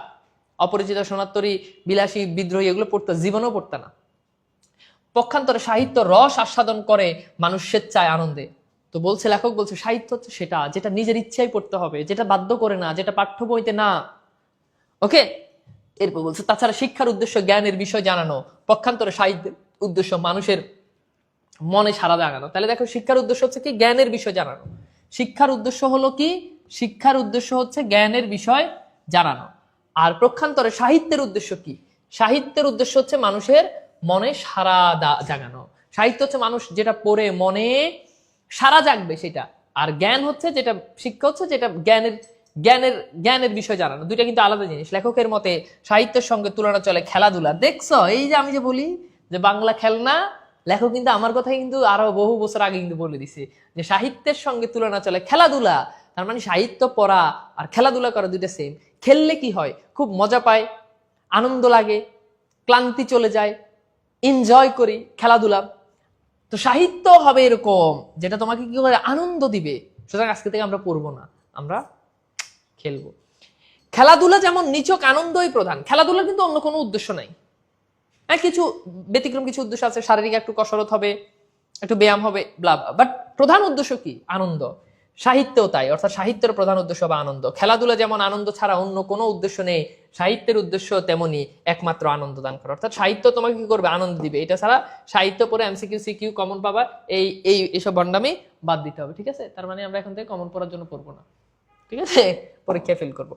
A: অপরিচিত, সোনাত্তরী, বিলাসী, বিদ্রোহী এগুলো পড়তা? জীবনেও পড়তা না। পক্ষান্তরে সাহিত্য রস আস্বাদন করে মানুষ স্বেচ্ছায় আনন্দে। তো বলছে লেখক বলছে সাহিত্য হচ্ছে সেটা যেটা নিজের ইচ্ছায় পড়তে হবে, যেটা বাধ্য করে না, যেটা পাঠ্য বইতে না। ওকে, এরপর বলছে তাছাড়া শিক্ষার উদ্দেশ্য জ্ঞানের বিষয় জানানো, পক্ষান্তরে সাহিত্যের উদ্দেশ্য মানুষের মনে সাড়া জাগানো। তাহলে দেখো শিক্ষার উদ্দেশ্য হচ্ছে কি, জ্ঞানের বিষয় জানানো। শিক্ষার উদ্দেশ্য হলো কি, শিক্ষার উদ্দেশ্য হচ্ছে জ্ঞানের বিষয় জানানো। আর পক্ষান্তরে সাহিত্যের উদ্দেশ্য কি, সাহিত্যের উদ্দেশ্য হচ্ছে মানুষের মনে সাড়া জাগানো। সাহিত্য হচ্ছে মানুষ যেটা পড়ে মনে সাড়া জাগবে সেটা। আর জ্ঞান হচ্ছে যেটা, শিক্ষা হচ্ছে যেটা জ্ঞানের জ্ঞানের জ্ঞানের বিষয় জানানো। দুইটা কিন্তু আলাদা জিনিস। লেখকের মতে সাহিত্যের সঙ্গে তুলনা চলে খেলাধুলা। দেখছো এই যে আমি যে বলি যে বাংলা খেলনা, লেখক কিন্তু আমার কথাই কিন্তু আরো বহু বছর আগে কিন্তু বলে দিছে যে সাহিত্যের সঙ্গে তুলনা চলে খেলাধুলা। তার মানে সাহিত্য পড়া আর খেলাধুলা করা দুইটা সেম। খেললে কি হয়, খুব মজা পায়, আনন্দ লাগে, ক্লান্তি চলে যায়, এনজয় করি খেলাধুলা। তো সাহিত্য হবে এরকম যেটা তোমাকে কি করে আনন্দ দিবে। সুতরাং আজকে থেকে আমরা পড়বো না, আমরা খেলবো। খেলাধুলা যেমন নিছক আনন্দই প্রধান, খেলাধুলার কিন্তু অন্য কোনো উদ্দেশ্য নাই। হ্যাঁ, কিছু ব্যতিক্রম কিছু উদ্দেশ্য আছে, শারীরিক একটু কসরত হবে, একটু ব্যায়াম হবে, ব্লা, বাট প্রধান উদ্দেশ্য কি, আনন্দ। সাহিত্যও তাই, অর্থাৎ সাহিত্যের প্রধান উদ্দেশ্য হবে আনন্দ। খেলাধুলা যেমন আনন্দ ছাড়া অন্য কোনো উদ্দেশ্য নেই, সাহিত্যের উদ্দেশ্য তেমনি একমাত্র আনন্দ দান করা। অর্থাৎ সাহিত্য তোমাকে কি করবে? আনন্দ দিবে। এটা ছাড়া সাহিত্য পড়ে এমসিকিউ সিকিউ কমন পাবা, এইসব ভণ্ডামি বাদ দিতে হবে। ঠিক আছে? তার মানে আমরা এখন থেকে কমন পড়ার জন্য পড়বো না। ঠিক আছে? পরীক্ষায় ফেল করব।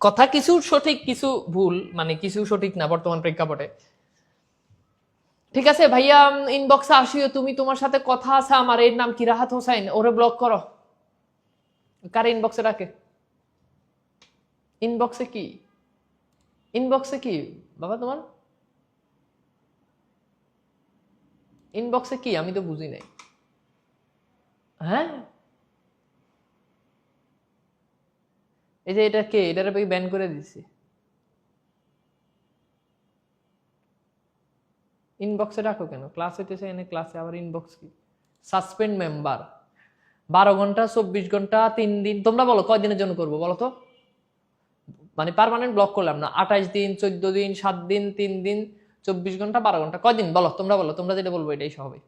A: কথা কিছু সঠিক কিছু ভুল, মানে কিছু সঠিক না বর্তমান প্রেক্ষাপটে। ঠিক আছে ভাইয়া, ইনবক্সে আসিও তুমি, তোমার সাথে কথা আছে আমার। এর নাম কি? রাহাত হোসাইন। ওরে ব্লক করো। কার ইনবক্সে রাখে? ইনবক্সে কি? ইনবক্সে কি বাবা তোমার? ইনবক্সে কি? আমি তো বুঝি নাই। হ্যাঁ, এই যে এটা কে? এটার ব্যান করে দিছি। ইনবক্সে রাখো কেন? ক্লাস হইতেছে এনে, ক্লাসে আবার ইনবক্স কি? Suspend member. 12 ঘন্টা, 24 ঘন্টা, 3 দিন। তোমরা বলো কয় দিনের জন্য করবো বলো তো? মানে পার্মানেন্ট ব্লক করলাম না। 28 দিন, 14 দিন, 7 দিন, 3 দিন, 24 ঘন্টা, 12 ঘন্টা, কয়দিন বলো? তোমরা বলো, তোমরা যেটা বলবো এটাই হবে।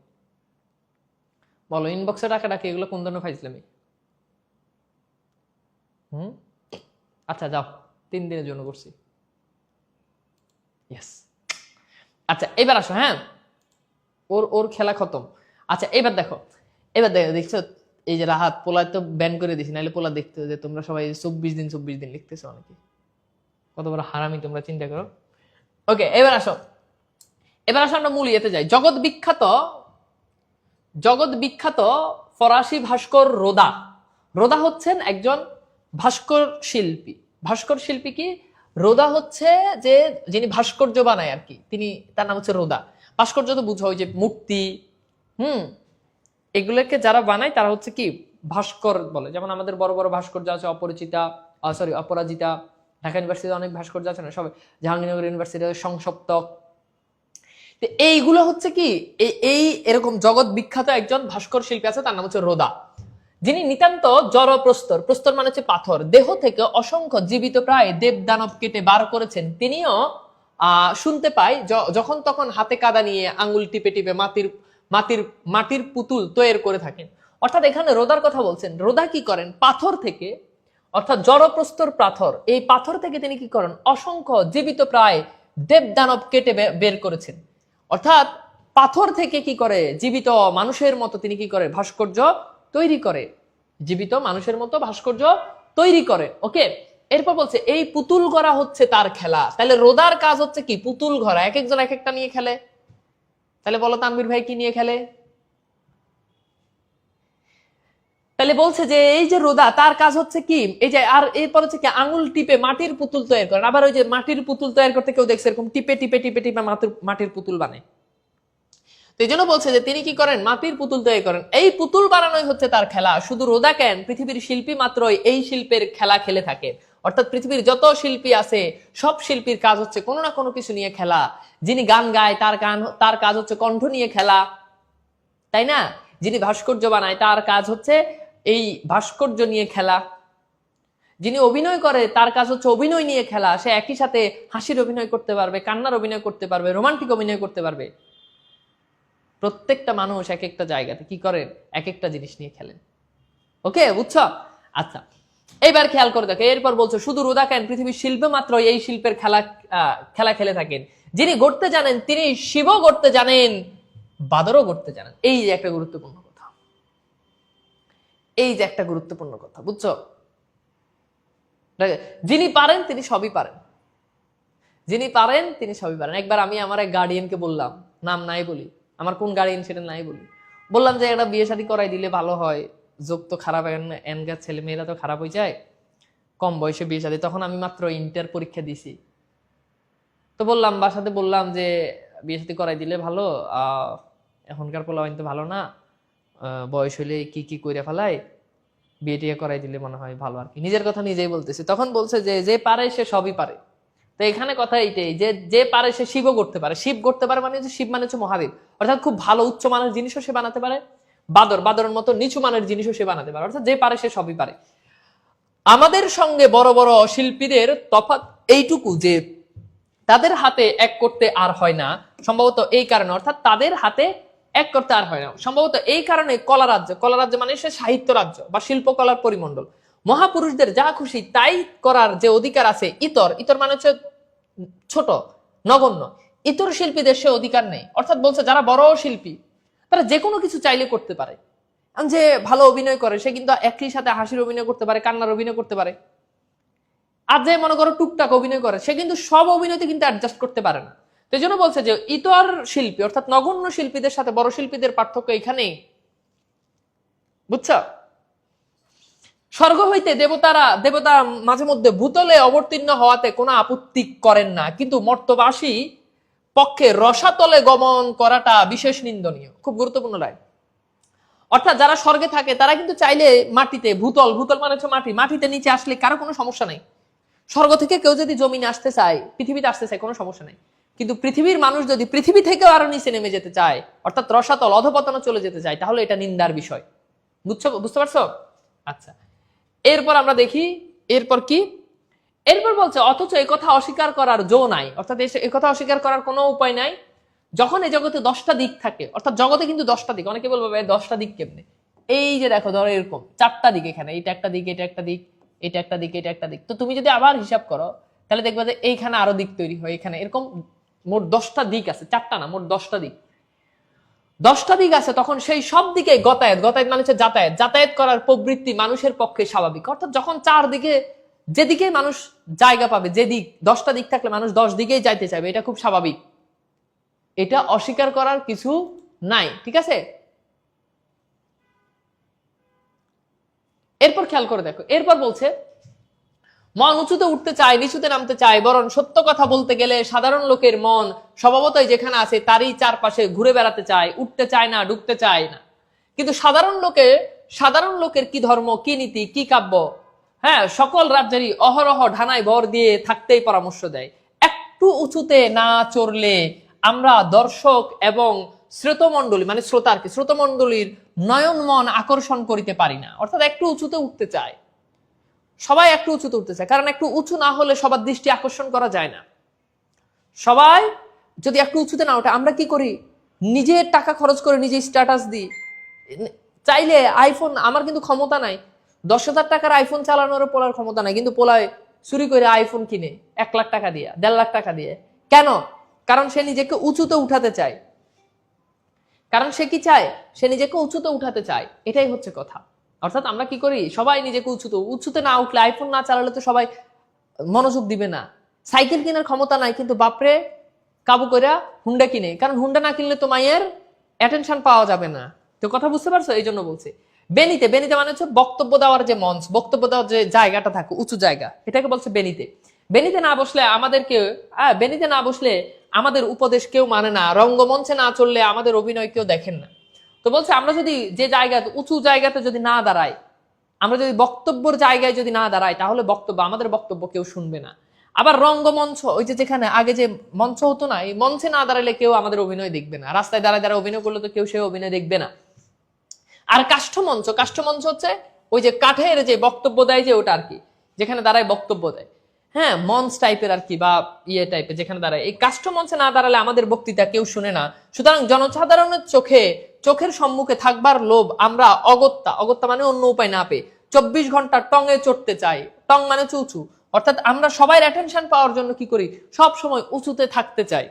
A: বলো ইনবক্সে টাকা ডাকি, এগুলো কোন ধরনের ফাইজলামি? আচ্ছা যাও, 3 দিনের জন্য করছি। ইয়েস। আচ্ছা এবার আসো। হ্যাঁ, ওর ওর খেলা খতম। আচ্ছা এবার দেখো, দেখছো এই যে রাহাত পোলা তো ব্যান করে দিছি, নাহলে পোলা দেখতে যে তোমরা সবাই 24 দিন 24 দিন লিখতেছো অনেকে। কত বড় হারামি তোমরা, চিন্তা করো। ওকে, এবার আসো আমরা মূল ইয়েতে যাই। জগৎ বিখ্যাত ফরাসি ভাস্কর রোদা। রোদা হচ্ছেন একজন ভাস্কর শিল্পী। ভাস্কর শিল্পী কি? রোদা হচ্ছে যে যিনি ভাস্কর্য বানায় আর কি, তিনি, তার নাম হচ্ছে রোদা। ভাস্কর্য তো বুঝো ওই যে মূর্তি, এগুলোকে যারা বানায় তারা হচ্ছে কি ভাস্কর বলে। যেমন আমাদের বড় বড় ভাস্কর্য আছে, অপরাজিতা, ঢাকা ইউনিভার্সিটিতে অনেক ভাস্কর্য আছে না, সবাই, জাহাঙ্গীরনগর ইউনিভার্সিটিতে সংসপ্তক। এইগুলো হচ্ছে কি এই এরকম জগৎ বিখ্যাত একজন ভাস্কর শিল্পী আছে, তার নাম হচ্ছে রোদা, যিনি নিতান্ত জড় প্রস্তর, প্রস্তর মানে হচ্ছে পাথর, দেহ থেকে অসংখ্য জীবিত প্রায় দেব দানব কেটে বার করেছেন। তিনিও শুনতে পাই যখন তখন হাতে কাদা নিয়ে আঙ্গুল টিপে টিপে মাটির পুতুল তৈরি করে থাকেন। অর্থাৎ এখানে রোদার কথা বলছেন। রোদা কি করেন? পাথর থেকে, অর্থাৎ জড়প্রস্তর পাথর, এই পাথর থেকে তিনি কি করেন? অসংখ্য জীবিত প্রায় দেব দানব কেটে বের করেছেন। অর্থাৎ পাথর থেকে কি করে? জীবিত মানুষের মতো তিনি কি করে? ভাস্কর্য তৈরি করে, জীবিত মানুষের মতো ভাস্কর্য তৈরি করে। ওকে, এরপর বলছে এই পুতুল গড়া হচ্ছে তার খেলা। তাহলে রোদার কাজ হচ্ছে কি? পুতুল গড়া। এক একজন এক একটা নিয়ে খেলে। তাহলে বলো তানভীর ভাই কি নিয়ে খেলে? তাহলে বলছে যে এই যে রোদা, তার কাজ হচ্ছে কি? এই যে, আর এরপর হচ্ছে কি? আঙুল টিপে মাটির পুতুল তৈরি করেন। আবার ওই যে মাটির পুতুল তৈরি করতে কেউ দেখছে এরকম টিপে টিপে টিপে টিপে মাটির পুতুল বানায়। তো এই জন্য বলছে যে তিনি কি করেন? মাটির পুতুল তৈরি করেন। এই পুতুল বানানোই হচ্ছে তার খেলা। শুধু রোদা কেন, পৃথিবীর শিল্পী মাত্রই এই শিল্পের খেলা খেলে থাকে। অর্থাৎ পৃথিবীর যত শিল্পী আছে সব শিল্পীর কাজ হচ্ছে কোনো না কোনো কিছু নিয়ে খেলা। যিনি গান গায় তার কাজ হচ্ছে কণ্ঠ নিয়ে খেলা, তাই না? যিনি ভাস্কর্য বানায় তার কাজ হচ্ছে এই ভাস্কর্য নিয়ে খেলা। যিনি অভিনয় করে তার কাজ হচ্ছে অভিনয় নিয়ে খেলা। সে একই সাথে হাসির অভিনয় করতে পারবে, কান্নার অভিনয় করতে পারবে, রোমান্টিক অভিনয় করতে পারবে। প্রত্যেকটা মানুষ এক একটা জায়গাতে কি করেন? এক একটা জিনিস নিয়ে খেলেন। ওকে, বুঝছো? আচ্ছা এইবার খেয়াল করে দেখো, এরপর বলছো শুধু রোদা কেন, পৃথিবীর শিল্প মাত্র এই শিল্পের খেলা খেলে থাকেন। যিনি গড়তে জানেন তিনি শিবও গড়তে জানেন, বাদরও গড়তে জানেন। এই যে একটা গুরুত্বপূর্ণ কথা, এই যে একটা গুরুত্বপূর্ণ কথা, বুঝছো? যিনি পারেন তিনি সবই পারেন, যিনি পারেন তিনি সবই পারেন। একবার আমি আমার এক গার্ডিয়ানকে বললাম, নাম নাই বলি, আমার কোন গার্ডিয়ান সেটা নাই বলি, বললাম যে একটা বিয়ে শাদী করাই দিলে ভালো হয়, যোগ তো খারাপ, এনগা ছেলে মেয়েরা তো খারাপ হয়ে যায়, কম বয়সে বিয়ে শাদী। তখন আমি মাত্র ইন্টার পরীক্ষা দিছি। তো বললাম, বাসাতে বললাম যে বিয়ে শাদী করাই দিলে ভালো, এখনকার পোলাপাইন তো ভালো না, বয়স হইলে কি কি কইরা ফেলায়, বিয়ে টিয়ে করাই দিলে মনে হয় ভালো আর কি। নিজের কথা নিজেই বলতেছি। তখন বলছে যে যে পারে সে সবই পারে। তো এখানে কথা এইটাই যে যে পারে সে শিবও করতে পারে। শিব করতে পারে মানে শিব মানে হচ্ছে মহাদেব, অর্থাৎ খুব ভালো উচ্চ মানের জিনিসও সে বানাতে পারে, বাদরের মতো নিচু মানের জিনিসও সে বানাতে পারে। অর্থাৎ যে পারে সে সবই পারে। আমাদের সঙ্গে বড় বড় শিল্পীদের তফাৎ এইটুকু যে তাদের হাতে এক করতে আর হয় না, সম্ভবত এই কারণে, অর্থাৎ তাদের হাতে এক করতে আর হয় না সম্ভবত এই কারণে কলা রাজ্য মানে সে সাহিত্য রাজ্য বা শিল্পকলার পরিমণ্ডল, মহাপুরুষদের যা খুশি তাই করার যে অধিকার আছে ইতর, ইতর মানে হচ্ছে ছোট, নগণ্য, ইতর শিল্পীদের সে অধিকার নেই। অর্থাৎ বলছে যারা বড় শিল্পী তারা যে কোনো কিছু চাইলে করতে পারে। যে ভালো অভিনয় করে সে কিন্তু একই সাথে হাসির অভিনয় করতে পারে, কান্নার অভিনয় করতে পারে। আর যে মনে করো টুকটাক অভিনয় করে সে কিন্তু সব অভিনয়তে কিন্তু অ্যাডজাস্ট করতে পারে না। তো এই জন্য বলছে যে ইতর শিল্পী অর্থাৎ নগণ্য শিল্পীদের সাথে বড় শিল্পীদের পার্থক্য এখানেই, বুঝছো? স্বর্গ হইতে দেবতা মাঝে মধ্যে ভূতলে অবতীর্ণ হওয়াতে কোনো আপত্তি করেন না, কিন্তু মর্তবাসী পক্ষে রসাতলে গমন করাটা বিশেষ নিন্দনীয়। খুব গুরুত্বপূর্ণ লাইন। অর্থাৎ যারা স্বর্গে থাকে তারা কিন্তু চাইলে মাটিতে, ভূতল মানে হচ্ছে মাটি, মাটিতে নিচে আসলে কারো কোনো সমস্যা নাই। স্বর্গ থেকে কেউ যদি জমিনে আসতে চায়, পৃথিবীতে আসতে চায়, কোনো সমস্যা নাই। কিন্তু পৃথিবীর মানুষ যদি পৃথিবী থেকেও আরো নিচে নেমে যেতে চায়, অর্থাৎ রসাতল অধপতনে চলে যেতে চায়, তাহলে এটা নিন্দার বিষয়। বুঝতে পারছো? আচ্ছা, এরপর আমরা দেখি এরপর কি। এরপর বলছে অথচ এই কথা অস্বীকার করার জো নাই, অর্থাৎ এই কথা অস্বীকার করার কোনো উপায় নাই যখন এই জগতে 10টা দিক থাকে। অর্থাৎ জগতে কিন্তু 10টা দিক। অনেকে বলবে 10টা দিক কেমনে? এই যে দেখো, ধরো এরকম 4টা দিক, এখানে এটা একটা দিক, এটা একটা দিক, এটা একটা দিক, এটা একটা দিক। তো তুমি যদি আবার হিসাব করো তাহলে দেখবে যে এইখানে আরো দিক তৈরি হয়, এখানে এরকম মোট 10টা দিক আছে, 4টা না, মোট 10টা দিক। 10টা দিক আছে, তখন সেই সব দিকে গতায়াত মানে হচ্ছে যাতায়াত করার প্রবৃত্তি মানুষের পক্ষে স্বাভাবিক। অর্থাৎ যখন চারদিকে যেদিকে মানুষ জায়গা পাবে, যে দিক 10টা দিক থাকলে মানুষ 10 দিকেই যাইতে চাইবে, এটা খুব স্বাভাবিক, এটা অস্বীকার করার কিছু নাই। ঠিক আছে, এরপর খেয়াল করে দেখো, এরপর বলছে মন উঁচুতে উঠতে চায়, নিচুতে নামতে চায়, বরং সত্য কথা বলতে গেলে সাধারণ লোকের মন স্বভাবতই যেখানে আছে তারই চারপাশে ঘুরে বেড়াতে চায়, উঠতে চায় না, ডুবতে চায় না। কিন্তু সাধারণ লোকের কি ধর্ম, কি নীতি, কি কাব্য, হ্যাঁ, সকল রাজ্যেরই অহরহ ঢানায় ভর দিয়ে থাকতেই পরামর্শ দেয়। একটু উঁচুতে না চড়লে আমরা দর্শক এবং শ্রোতমণ্ডলী মানে শ্রোতমণ্ডলীর নয়ন মন আকর্ষণ করিতে পারি না। অর্থাৎ একটু উঁচুতে উঠতে চায়, সবাই একটু উঁচুতে উঠতে চায়, কারণ একটু উঁচু না হলে সবার দৃষ্টি আকর্ষণ করা যায় না। সবাই যদি একটু উঁচুতে না ওঠে, আমরা কি করি? নিজের টাকা খরচ করে নিজে স্ট্যাটাস দিই। চাইলে আইফোন, আমার কিন্তু ক্ষমতা নাই 10,000 টাকার আইফোন চালানোর পোলার ক্ষমতা নাই, কিন্তু পোলায় চুরি করে আইফোন কিনে 1 লাখ টাকা দিয়ে, 1.5 লাখ টাকা দিয়ে। কেন? কারণ সে নিজেকে উঁচুতে উঠাতে চায়। কারণ সে কি চায়? সে নিজেকে উঁচুতে উঠাতে চায়। এটাই হচ্ছে কথা। অর্থাৎ আমরা কি করি? সবাই নিজেকে উঁচুতে না উঠলে, আইফোন না চালালে তো সবাই মনোযোগ দিবে না। সাইকেল কেনার ক্ষমতা নাই, কিন্তু বাপরে কাবু কইরা হুন্ডা কিনে, কারণ হুন্ডা না কিনলে তো মায়ের অ্যাটেনশন পাওয়া যাবে না। তো কথা বুঝতে পারছো? এই জন্য বলছি বেনিতে মানে হচ্ছে বক্তব্য দেওয়ার যে মঞ্চ, বক্তব্য দেওয়ার যে জায়গাটা থাকে, উঁচু জায়গা, এটাকে বলছে বেনিতে না বসলে আমাদের উপদেশ কেউ মানে না, রঙ্গমঞ্চে না চললে আমাদের অভিনয় কেউ দেখেন না। তো বলছে আমরা যদি যে জায়গাতে, উঁচু জায়গাতে যদি না দাঁড়াই, আমরা যদি বক্তব্যের জায়গায় যদি না দাঁড়াই, তাহলে আমাদের বক্তব্য কেউ শুনবে না। আবার রঙ্গমঞ্চ, ওই যে যেখানে আগে যে মঞ্চ হতো না, এই মঞ্চে না দাঁড়ালে কেউ আমাদের অভিনয় দেখবে না। রাস্তায় দাঁড়ায় অভিনয় করলে তো কেউ সে অভিনয় দেখবে না। আর কাষ্ঠমঞ্চ হচ্ছে ওই যে কাঠের যে বক্তব্য দেয়, যে ওটা আর কি, যেখানে দাঁড়ায় বক্তব্য দেয়, হ্যাঁ, মঞ্চ টাইপের আর কি, বা ইয়ে টাইপের, যেখানে দাঁড়ায়। এই কাষ্ঠমঞ্চে না দাঁড়ালে আমাদের বক্তৃতা কেউ শুনে না। সুতরাং জনসাধারণের চোখের সম্মুখে থাকবার লোভ আমরা অগত্যা মানে অন্য উপায় না পেয়ে 24 ঘন্টা টঙে চড়তে চাই। টং মানে উঁচু, অর্থাৎ আমরা সবাই অ্যাটেনশন পাওয়ার জন্য কি করি? সব সময় উঁচুতে থাকতে চাই।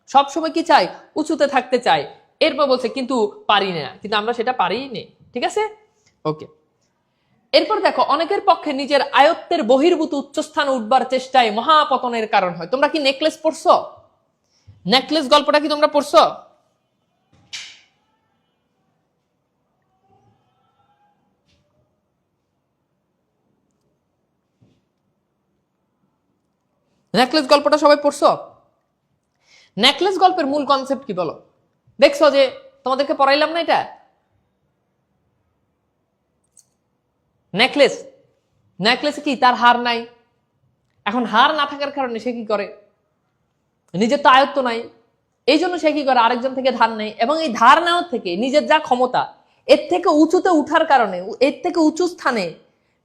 A: সব সময় কি চাই? উঁচুতে থাকতে চাই। এরপর বলছে কিন্তু পারি না, কিন্তু আমরা সেটা পারিই নে। ঠিক আছে, ওকে। এরপর দেখো, অনেকের পক্ষে নিজের আয়ত্তের বহির্ভূত উচ্চস্থানে উঠবার চেষ্টায় মহাপতনের কারণ হয়। তোমরা কি নেকলেস পড়ছো? নেকলেস গল্পটা কি তোমরা পড়ছো? নেকলেস গল্পটা সবাই পড়ছো? নেকলেস গল্পের মূল কনসেপ্ট কি বলো? দেখছো যে তোমাদেরকে পড়াইলাম না এটা? নেকলেসে কি তার হার নাই? এখন হার না থাকার কারণে সে কি করে? নিজের তো আয়ত্ত নাই, এই জন্য সে কি করে? আরেকজন থেকে ধার নেয়, এবং এই ধার নেওয়ার থেকে নিজের যা ক্ষমতা, এর থেকে উঁচুতে উঠার কারণে, এর থেকে উঁচু স্থানে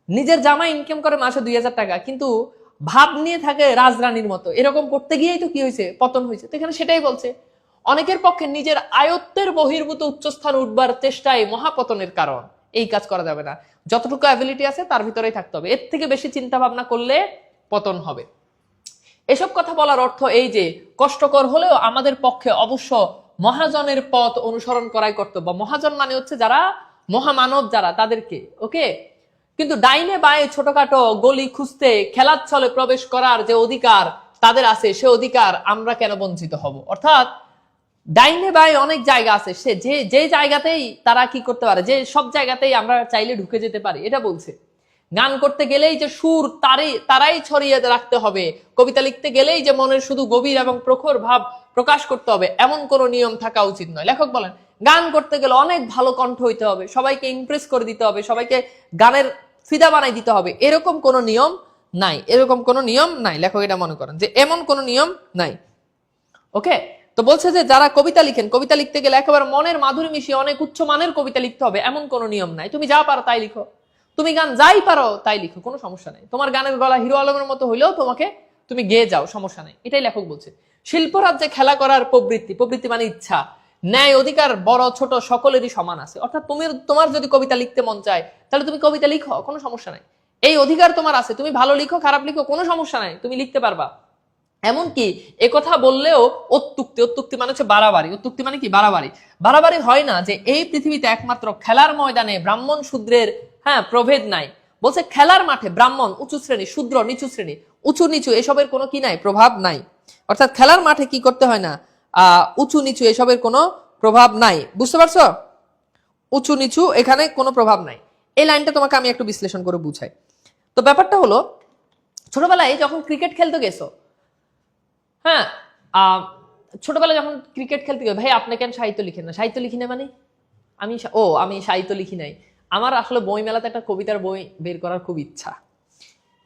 A: নিজের জামাই ইনকাম করে মাসে 2,000 টাকা, কিন্তু ভাব নিয়ে থাকে রাজরানীর মতো। এরকম করতে গিয়েই তো কি হয়েছে? পতন হয়েছে। তো এখানে সেটাই বলছে, অনেকের পক্ষে নিজের আয়ত্তের বহির্ভূত উচ্চস্থান উঠবার চেষ্টায় মহাপতনের কারণ। এই কাজ করা যাবে না, যতটুকু অ্যাবিলিটি আছে তার ভিতরেই থাকতে হবে, এর থেকে বেশি চিন্তা ভাবনা করলে পতন হবে। এসব কথা বলার অর্থ এই যে কষ্টকর হলেও আমাদের পক্ষে অবশ্য মহাজনের পথ অনুসরণ করাই কর্তব্য। মহাজন মানে হচ্ছে যারা মহামানব, যারা তাদেরকে, ওকে। কিন্তু ডাইনে বায়ে ছোটখাটো গলি খুঁজতে খেলার ছলে প্রবেশ করার যে অধিকার তাদের আছে, সে অধিকার আমরা কেন বঞ্চিত হব? অর্থাৎ ডাইনে বায়ে অনেক জায়গা আছে, সে যে জায়গাতেই তারা কি করতে পারে, যে সব জায়গাতেই আমরা চাইলে ঢুকে যেতে পারি, এটা বলছে। গান করতে গেলেই যে সুর তারাই ছড়িয়ে রাখতে হবে, কবিতা লিখতে গেলেই যে মনের শুধু গভীর এবং প্রখর ভাব প্রকাশ করতে হবে, এমন কোন নিয়ম থাকা উচিত নয়। লেখক বলেন গান করতে গেলে অনেক ভালো কণ্ঠ হইতে হবে, সবাইকে ইমপ্রেস করে দিতে হবে, সবাইকে গানের ফিদা বানাই দিতে হবে, এরকম কোন নিয়ম নাই, এরকম কোন নিয়ম নাই। লেখক এটা মনে করেন যে এমন কোন নিয়ম নাই, ওকে। তো বলছে যে যারা কবিতা লিখেন, কবিতা লিখতে গেলে একেবারে মনের মাধুরী মিশিয়ে অনেক উচ্চ মানের কবিতা লিখতে হবে, এমন কোন নিয়ম নাই। তুমি যা পারো তাই লিখো, তুমি গান যাই পারো তাই লিখো, কোনো সমস্যা নেই। তোমার গানের গলা হিরো আলমের মতো হইলেও তুমি গেয়ে যাও, সমস্যা নেই। এটাই লেখক বলছে। শিল্পরাজ্যে খেলা করার প্রবৃত্তি মানে ইচ্ছা, ন্যায় অধিকার বড় ছোট সকলেরই সমান আছে। অর্থাৎ তোমার যদি কবিতা লিখতে মন চায় তাহলে তুমি কবিতা লিখো, কোনো সমস্যা নাই, এই অধিকার তোমার আছে। তুমি ভালো লিখো খারাপ লিখো, কোনো সমস্যা নাই, তুমি লিখতে পারবা। এমনকি একথা বললেও অত্যুক্তি মানে হচ্ছে বাড়াবাড়ি। অত্যুক্তি মানে কি? বাড়াবাড়ি হয় না যে এই পৃথিবীতে একমাত্র খেলার ময়দানে ব্রাহ্মণ শূদ্রের প্রভেদ নাই। বলছে খেলার মাঠে ব্রাহ্মণ উঁচু শ্রেণী, শূদ্র নিচু শ্রেণী, উঁচু নিচু এসবের কোনো কি নাই, প্রভাব নাই। অর্থাৎ খেলার মাঠে কি করতে হয় না, উঁচু নিচু এসবের কোনো প্রভাব নাই। বুঝতে পারছো? উঁচু নিচু এখানে কোনো প্রভাব নাই। এই লাইনটা তোমাকে আমি একটু বিশ্লেষণ করে বুঝাই। তো ব্যাপারটা হলো, ছোটবেলায় যখন ক্রিকেট খেলতে গেছো, হ্যাঁ, ছোটবেলায় যখন ক্রিকেট খেলতে গেছো, ভাই আপনি কেন সাহিত্য লিখেন না? সাহিত্য লিখি না মানে আমি সাহিত্য লিখি নাই। আমার আসলে বই মেলাতে একটা কবিতার বই বের করার খুব ইচ্ছা,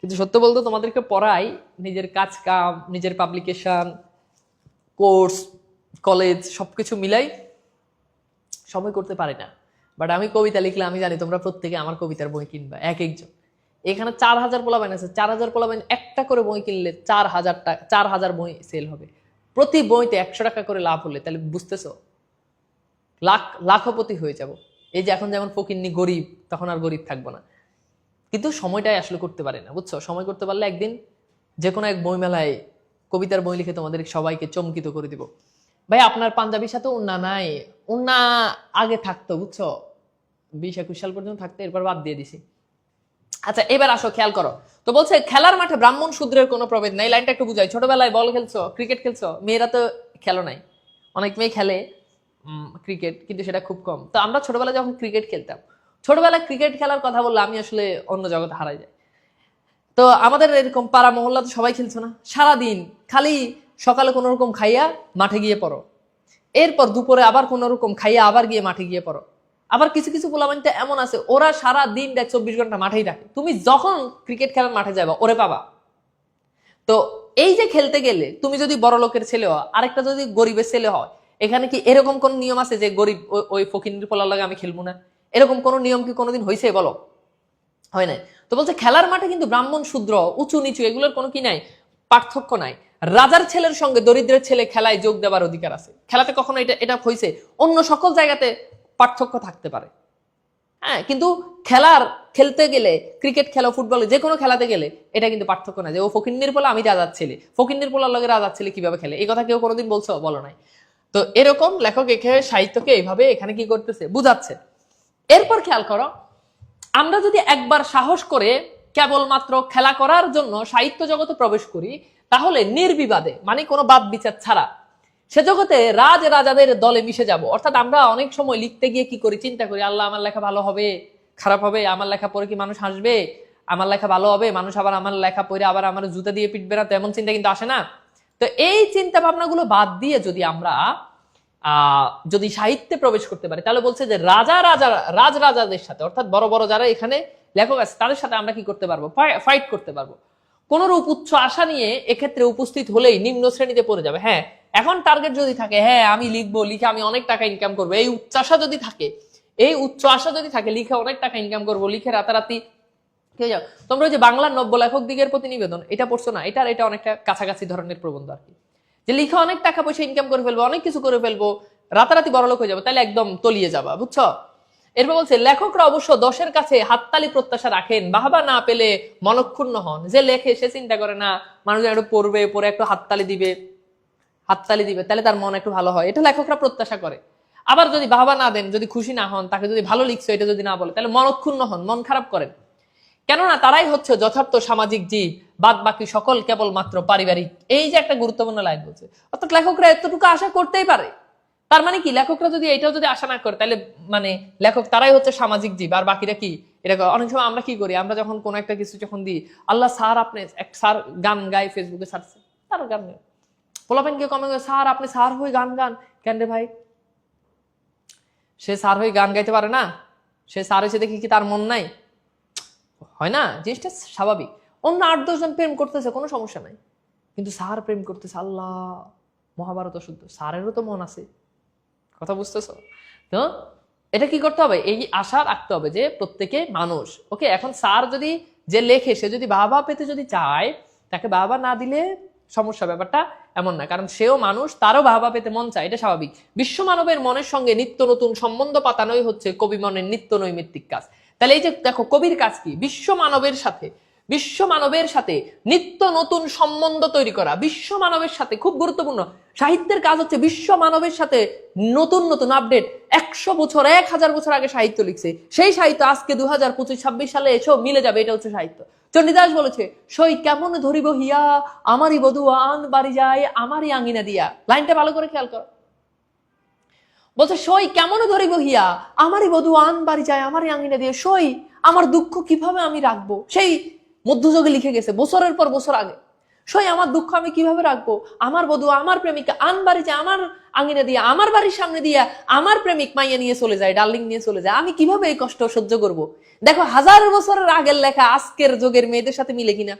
A: কিন্তু সত্য বলতে তোমাদেরকে পড়াই, নিজের কাজ কাম, নিজের পাবলিকেশন, কোর্স, কলেজ সবকিছু মিলাই সময় করতে পারি না। বাট আমি কবিতা লিখলে আমি জানি তোমরা প্রত্যেকে আমার কবিতার বই কিনবা, এক একজন। এখানে 4000 পোলাপাইন আছে, 4000 পোলাপাইন একটা করে বই কিনলে 4000 বই সেল হবে। প্রতি বইতে 100 টাকা করে লাভ হলে তাহলে বুঝতেছো লাখপতি হয়ে যাব। এই যে এখন যেমন ফকিন্নি গরিব, তখন আর গরিব থাকবো না। কিন্তু সময়টাই আসলে করতে পারি না, বুঝছো? সময় করতে পারলে একদিন যে কোনো এক বই মেলায় কবিতার বই লিখে তোমাদের সবাইকে চমকিত করে দিব। ভাই আপনার পাঞ্জাবির সাথে উন্না নাই, উন্না আগে থাকতো, বুঝছো? 20-21 সাল পর্যন্ত থাকতো, এরপর বাদ দিয়ে দিছি। আচ্ছা এবার আসো, খেয়াল করো। তো বলছে খেলার মাঠে ব্রাহ্মণ শূদ্রের কোনো প্রভেদ নাই। লাইনটা একটু বুঝাই। ছোটবেলায় বল খেলছো, ক্রিকেট খেলছো, মেয়েরা তো খেলো নাই, অনেক মেয়ে খেলে ক্রিকেট, কিন্তু সেটা খুব কম। তো আমরা ছোটবেলায় যখন ক্রিকেট খেলতাম, ছোটবেলায় ক্রিকেট খেলার কথা বললে আমি আসলে অন্য জগতে হারাই যাই। তো আমাদের এরকম পাড়া মহল্লা তো সবাই খেলছো না, সারাদিন খালি সকালে কোনো রকম খাইয়া মাঠে গিয়ে পড়ো, এরপর দুপুরে আবার কোনো রকম খাইয়া আবার গিয়ে মাঠে গিয়ে পড়ো। আবার কিছু কিছু পোলাপাইনটা এমন আছে, ওরা সারা দিন 24 ঘন্টা মাঠেই থাকে। তুমি যখন ক্রিকেট খেলার মাঠে যাবা ওরে পাবা। তো এই যে খেলতে গেলে তুমি যদি বড় লোকের ছেলে হয়, আরেকটা যদি গরিবের ছেলে হয়, এখানে কি এরকম কোন নিয়ম আছে যে গরিব ওই ফকির পোলার লাগে আমি খেলবো না? এরকম কোন নিয়ম কি কোনোদিন হয়েছে বলো? হয় নাই। তো বলছে খেলার মাঠে কিন্তু ব্রাহ্মণ শূদ্র উঁচু নিচু এগুলোর কোনো কি নাই, পার্থক্য নাই। রাজার ছেলের সঙ্গে দরিদ্রের ছেলে খেলায় যোগ দেওয়ার অধিকার আছে। খেলাতে কখনো এটা হয়েছে? অন্য সকল জায়গাতে পার্থক্য থাকতে পারে, হ্যাঁ, কিন্তু খেলতে গেলে, ক্রিকেট খেলা, ফুটবল, যে কোনো খেলাতে গেলে এটা কিন্তু পার্থক্য না যে ও ফকিন্নির পোলা আমি রাজার ছেলে, ফকিন্নির পোলার লগে রাজার ছেলে কিভাবে খেলে, এই কথা কেউ কোনোদিন বলছো? বলো নাই। তো এরকম লেখক এখানে সাহিত্যকে এইভাবে এখানে কি করতেছে, বুঝাচ্ছে। এরপর খেয়াল করো, আমরা যদি একবার সাহস করে কেবলমাত্র খেলা করার জন্য সাহিত্য জগতে প্রবেশ করি, তাহলে নির্বিবাদে মানে কোনো বাদ বিচার ছাড়া সে জগতে রাজাদের দলে মিশে যাব। অর্থাৎ আমরা অনেক সময় লিখতে গিয়ে কি করি, চিন্তা করি আল্লাহ আমার লেখা ভালো হবে খারাপ হবে, আমার লেখা পড়ে কি মানুষ হাসবে, আমার লেখা ভালো হবে, মানুষ আবার আমার লেখা পড়ে আবার আমার জুতা দিয়ে পিটবে না, তো এমন চিন্তা কিন্তু আসে না। তো এই চিন্তা ভাবনাগুলো বাদ দিয়ে যদি আমরা যদি সাহিত্যে প্রবেশ করতে পারি, তাহলে বলছে যে রাজাদের সাথে, অর্থাৎ বড় বড় যারা এখানে লেখক আছে তাদের সাথে আমরা কি করতে পারবো, ফাইট করতে পারবো। কোন রূপ উচ্চ আশা নিয়ে এক্ষেত্রে উপস্থিত হলেই নিম্ন শ্রেণীতে পড়ে যাবে। হ্যাঁ, এখন টার্গেট যদি থাকে, হ্যাঁ আমি লিখবো, লিখে আমি অনেক টাকা ইনকাম করবো, এই উচ্চ আশা যদি থাকে, লিখে অনেক টাকা ইনকাম করবো, লিখে রাতারাতি কে যাও। তোমরা ওই যে বাংলার নব্য লেখক দিগের প্রতিনিবেদন এটা পড়ছো না? এটা অনেকটা কাছাকাছি ধরনের প্রবন্ধ আর কি, যে লিখে অনেক টাকা পয়সা ইনকাম করে ফেলবো, অনেক কিছু করে ফেলবো, রাতারাতি বড়লোক হয়ে যাবো, তাহলে একদম তলিয়ে যাবা, বুঝছো? এরপর বলছে লেখকরা অবশ্য দশের কাছে হাততালি প্রত্যাশা রাখেন, বাহবা না পেলে মনক্ষুণ্ণ হন। যে লেখে সে চিন্তা করে না মানুষ একটু পড়বে, পরে একটু হাততালি দিবে, তাহলে তার মন একটু ভালো হয়, এটা লেখকরা প্রত্যাশা করে। আবার যদি বাহবা না দেন, যদি খুশি না হন, তাকে যদি ভালো লিখছো এটা যদি না বলে, তাহলে মনক্ষুণ্ণ হন, মন খারাপ করেন। কেননা তারাই হচ্ছে যথার্থ সামাজিক জীব, বাদ বাকি সকল কেবলমাত্র পারিবারিক। এই যে একটা গুরুত্বপূর্ণ লাইন বলছে, অর্থাৎ লেখকরা এতটুকু আশা করতেই পারে। তার মানে কি, লেখকরা যদি এটাও যদি আশা না করে, তাহলে মানে লেখক তারাই হচ্ছে সামাজিক জীব, আর বাকিরা কি? এটা অনেক সময় আমরা কি করি, আমরা যখন কোনো একটা কিছু যখন দিই, আল্লাহ স্যার আপনি, স্যার গান গায় ফেসবুকে ছাড়ছে, তার গান গায়, পোলাপেনকে কমেন্ট করে স্যার আপনি স্যার হয়ে গান গান, কেন রে ভাই? সে স্যার হয়ে গান গাইতে পারে না? সে স্যার হয়েছে দেখি কি তার মন নাই? হয় না, জিনিসটা স্বাভাবিক। অন্য 8-10 জন প্রেম করতেছে, কোনো সমস্যা নাই, কিন্তু স্যার প্রেম করতেছে, আল্লাহ, মহাভারত অশুদ্ধ, স্যারেরও তো মন আছে। কথা বুঝতেছো তো? এটা কি করতে হবে, এই আশা রাখতে হবে যে প্রত্যেকে মানুষ। ওকে, এখন স্যার যদি যে লেখে সে যদি বাবা পেতে যদি চায়, তাকে বাবা না দিলে সমস্যা, ব্যাপারটা এমন না, কারণ সেও মানুষ, তারও বাবা পেতে মন চায়, এটা স্বাভাবিক। বিশ্ব মানবের মনের সঙ্গে নিত্য নতুন সম্বন্ধ পাতানোই হচ্ছে কবি মনের নিত্য নৈমিত্তিক কাজ। তাহলে এই যে দেখো, কবির কাজ কি? বিশ্ব মানবের সাথে নিত্য নতুন সম্বন্ধ তৈরি করা। বিশ্ব মানবের সাথে খুব গুরুত্বপূর্ণ, সাহিত্যের কাজ হচ্ছে বিশ্ব মানবের সাথে নতুন নতুন আপডেট। 100 বছর 1000 বছর আগে সাহিত্য লিখছে, সেই সাহিত্য আজকে 2025-26 সালে এসেও মিলে যাবে, এটা হচ্ছে সাহিত্য। চণ্ডীদাস বলেছে, সই কেমন ধরিব হিয়া, আমারই বধূ আন বাড়ি যায়, আমারই আঙিনা দিয়া। লাইনটা ভালো করে খেয়াল করো, বলছে সই কেমন ধরিব হিয়া, আমারই বধূ আন বাড়ি যায়, আমারই আঙিনা দিয়ে। সই আমার দুঃখ কিভাবে আমি রাখবো, সেই মধ্যযুগে লিখে গেছে বছরের পর বছর আগে। সই আমার দুঃখ আমি কিভাবে রাখবো, আমার বধূ আমার প্রেমিকা আন বাড়ি যায়, আমার আঙিনা দিয়ে, আমার বাড়ির সামনে দিয়ে আমার প্রেমিক মাইয়া নিয়ে চলে যায়, ডার্লিং নিয়ে চলে যায়, আমি কিভাবে এই কষ্ট সহ্য করব? দেখো, 1000 বছরের আগের লেখা আজকের যুগের মেয়েদের সাথে মিলে কিনা?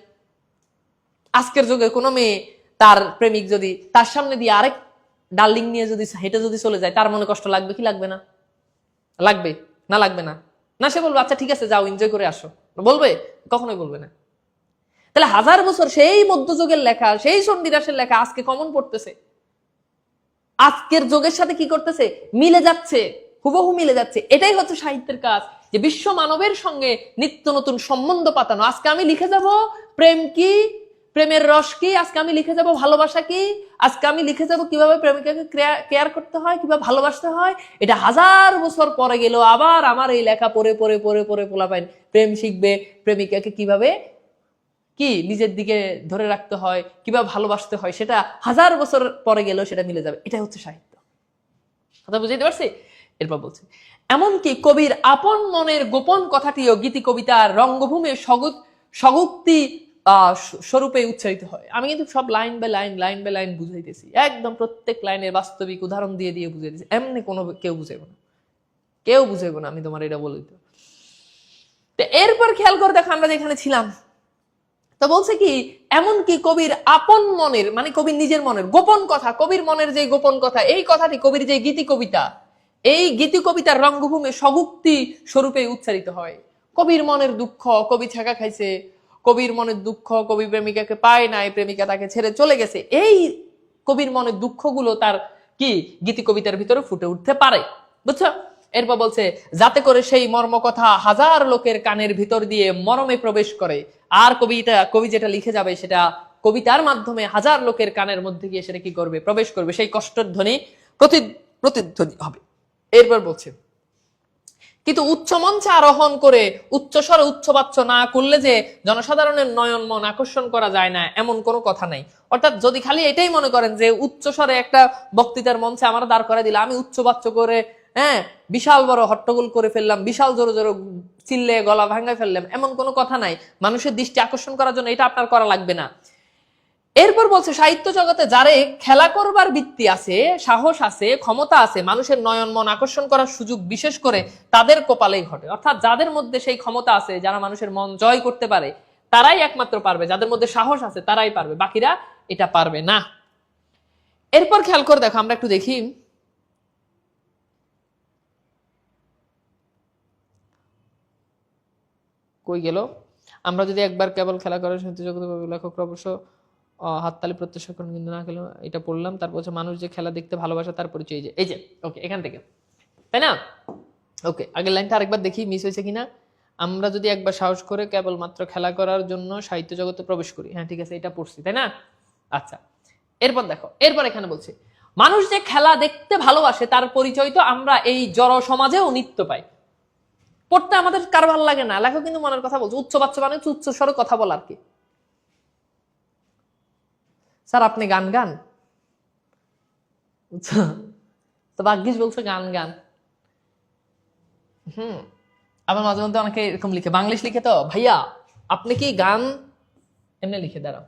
A: আজকের যুগে কোনো মেয়ে তার প্রেমিক যদি তার সামনে দিয়ে আরেক ডার্লিং নিয়ে যদি হেঁটে যদি চলে যায়, তার মনে কষ্ট লাগবে কি লাগবে না? লাগবে না? লাগবে না? না, সে বলবে আচ্ছা ঠিক আছে যাও, এনজয় করে আসো, বলবে? কখনোই বলবে না। তাহলে 1000 বছর সেই মধ্যযুগের লেখা, সেই চণ্ডীদাসের লেখা আজকে কমন পড়তেছে, আজকের যুগের সাথে কি করতেছে? মিলে যাচ্ছে, হুবহু মিলে যাচ্ছে। এটাই হচ্ছে সাহিত্যের কাজ, যে বিশ্ব মানবের সঙ্গে নিত্য নতুন সম্বন্ধ পাতানো। আজকে আমি লিখে যাব প্রেম কি, প্রেমের রস কি, আজকে আমি লিখে যাব ভালোবাসা কি, আজকে আমি লিখে যাব কিভাবে প্রেমিকাকে কেয়ার করতে হয়, কিভাবে ভালোবাসতে হয়। এটা 1000 বছর পরে গেল, আবার আমার এই লেখা পড়ে পড়ে পড়ে পড়ে পোলাপাইন প্রেম শিখবে, প্রেমিকাকে কিভাবে কি নিজের দিকে ধরে রাখতে হয়, কিভাবে ভালোবাসতে হয়, সেটা 1000 বছর পরে গেলেও সেটা মিলে যাবে। এটা হচ্ছে সাহিত্য। কথা বুঝাইতে পারছি? এরপর বলছে, এমনকি কবির আপন মনের গোপন কথাটিও গীতি কবিতার রঙ্গভূমি স্বগুক্তি স্বরূপে উচ্চারিত হয়। আমি কিন্তু সব লাইন বাই লাইন বুঝাইতেছি, একদম প্রত্যেক লাইনের বাস্তবিক উদাহরণ দিয়ে দিয়ে বুঝাইতেছি। এমনি কোনো কেউ বুঝাইব না, আমি তোমার এটা বলি তো। এরপর খেয়াল করে দেখো, আমরা যেখানে ছিলাম, তো বলছে কি, এমনকি কবির আপন মনের, মানে কবির নিজের মনের গোপন কথা, কবির মনের যে গোপন কথা, এই কথাটি কবির যে গীতি কবিতা, এই গীতি কবিতার রঙ্গভূমি স্বগুক্তি স্বরূপে উচ্চারিত হয়। কবির মনের দুঃখ, কবি ছেঁকা খাইছে, কবির মনের দুঃখ, কবি প্রেমিকাকে পায় নাই, প্রেমিকা তাকে ছেড়ে চলে গেছে, এই কবির মনের দুঃখগুলো তার কি গীতি কবিতার ভিতরে ফুটে উঠতে পারে, বুঝছো? এরপর বলছে, যাতে করে সেই মর্ম কথা 1000 লোকের কানের ভিতর দিয়ে মরমে প্রবেশ করে। আর কবি যেটা লিখে যাবে, সেটা কবিতার মাধ্যমে 1000 লোকের কানের মধ্যে গিয়ে সেটা কি করবে? প্রবেশ করবে, সেই কষ্টের ধ্বনি প্রতিধ্বনি হবে। এরপর বলছে, কিন্তু উচ্চ মঞ্চে আরোহণ করে উচ্চস্বরে উচ্চবাচ্য না করলে যে জনসাধারণের নয়ন মন আকর্ষণ করা যায় না, এমন কোনো কথা নাই। অর্থাৎ যদি খালি এটাই মনে করেন যে উচ্চস্বরে একটা বক্তৃতার মঞ্চে আমার দাঁড় করে দিলে, আমি উচ্চবাচ্য করে বিশাল বড় হট্টগোল করে ফেললাম, বিশাল জোরে জোরে চিল্লে গলা ভাঙায় ফেললাম, এমন কোনো কথা নাই। মানুষের দৃষ্টি আকর্ষণ করার জন্য এটা আপনার করা লাগবে না। এরপর বলছে, সাহিত্য জগতে যারে খেলা করবার বৃত্তি আছে, সাহস আছে, ক্ষমতা আছে, মানুষের নয়ন মন আকর্ষণ করার সুযোগ বিশেষ করে তাদের কপালেই ঘটে। অর্থাৎ যাদের মধ্যে সেই ক্ষমতা আছে, যারা মানুষের মন জয় করতে পারে, তারাই একমাত্র পারবে, যাদের মধ্যে সাহস আছে তারাই পারবে, বাকিরা এটা পারবে না। এরপর খেয়াল করে দেখো, আমরা একটু দেখি, কই গেল, আমরা যদি একবার কেবল খেলা করে সাহিত্য জগতে লেখকরা অবশ্য হাততালি প্রত্যাশা করেন, কিন্তু না খেলে এটা পড়লাম। তারপর মানুষ যে খেলা দেখতে ভালোবাসে তার পরিচয়, এই যে ওকে, এখান থেকে, তাই না? ওকে, আগের লাইনটা আরেকবার দেখি মিস হয়েছে কিনা। আমরা যদি একবার সাহস করে কেবলমাত্র খেলা করার জন্য সাহিত্য জগতে প্রবেশ করি। হ্যাঁ ঠিক আছে, এটা পড়ছি তাই না? আচ্ছা, এরপর দেখো, এরপর এখানে বলছে মানুষ যে খেলা দেখতে ভালোবাসে তার পরিচয় তো আমরা এই জড় সমাজেও নিত্য পাই। পড়তে আমাদের কার ভালো লাগে না? লেখক কিন্তু মনের কথা বলছে। উচ্চ বাচ্চা মানে উচ্চ স্বরে কথা বলা আর কি। স্যার আপনি গান গান, তো ভাগ্যিস বলছে গান গান। আবার মাঝে মধ্যে অনেকে এরকম লিখে, বাংলিশ লিখে, তো ভাইয়া আপনি কি গান, এমনি লিখে দাঁড়াও,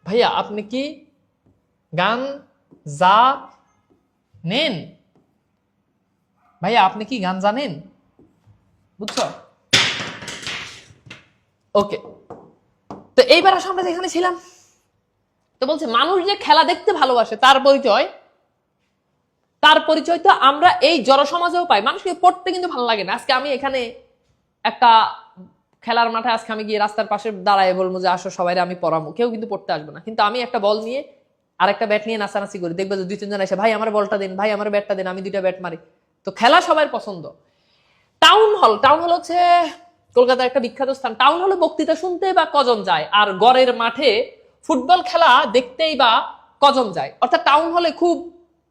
A: ভাইয়া আপনি কি গান জানেন, ভাইয়া আপনি কি গান জানেন, বুঝছো? ওকে, তো এইবার আসলে আমরা যেখানে ছিলাম, তো বলছে মানুষ যে খেলা দেখতে ভালোবাসে তার পরিচয় তো আমরা এই জড়সমাজেও পাই। মানুষকে পড়তে কিন্তু ভালো লাগে না। আজকে আমি এখানে একটা খেলার মাঠে আজকে আমি গিয়ে রাস্তার পাশে দাঁড়ায় বলবো যে আসো সবাই আমি পড়াবো, কেউ কিন্তু পড়তে আসবে না। কিন্তু আমি একটা বল নিয়ে আর একটা ব্যাট নিয়ে নাচানাচি করি, দেখবে যে 2-3 জন এসে ভাই আমার বলটা দিন, ভাই আমার ব্যাটটা দিন, আমি 2টা ব্যাট মারি। তো খেলা সবার পছন্দ। টাউন হল হচ্ছে কলকাতার একটা বিখ্যাত স্থান। টাউন হলে বক্তৃতা শুনতে বা কজন যায়, আর গড়ের মাঠে ফুটবল খেলা দেখতেই বা কজন যায়। অর্থাৎ টাউন হলে খুব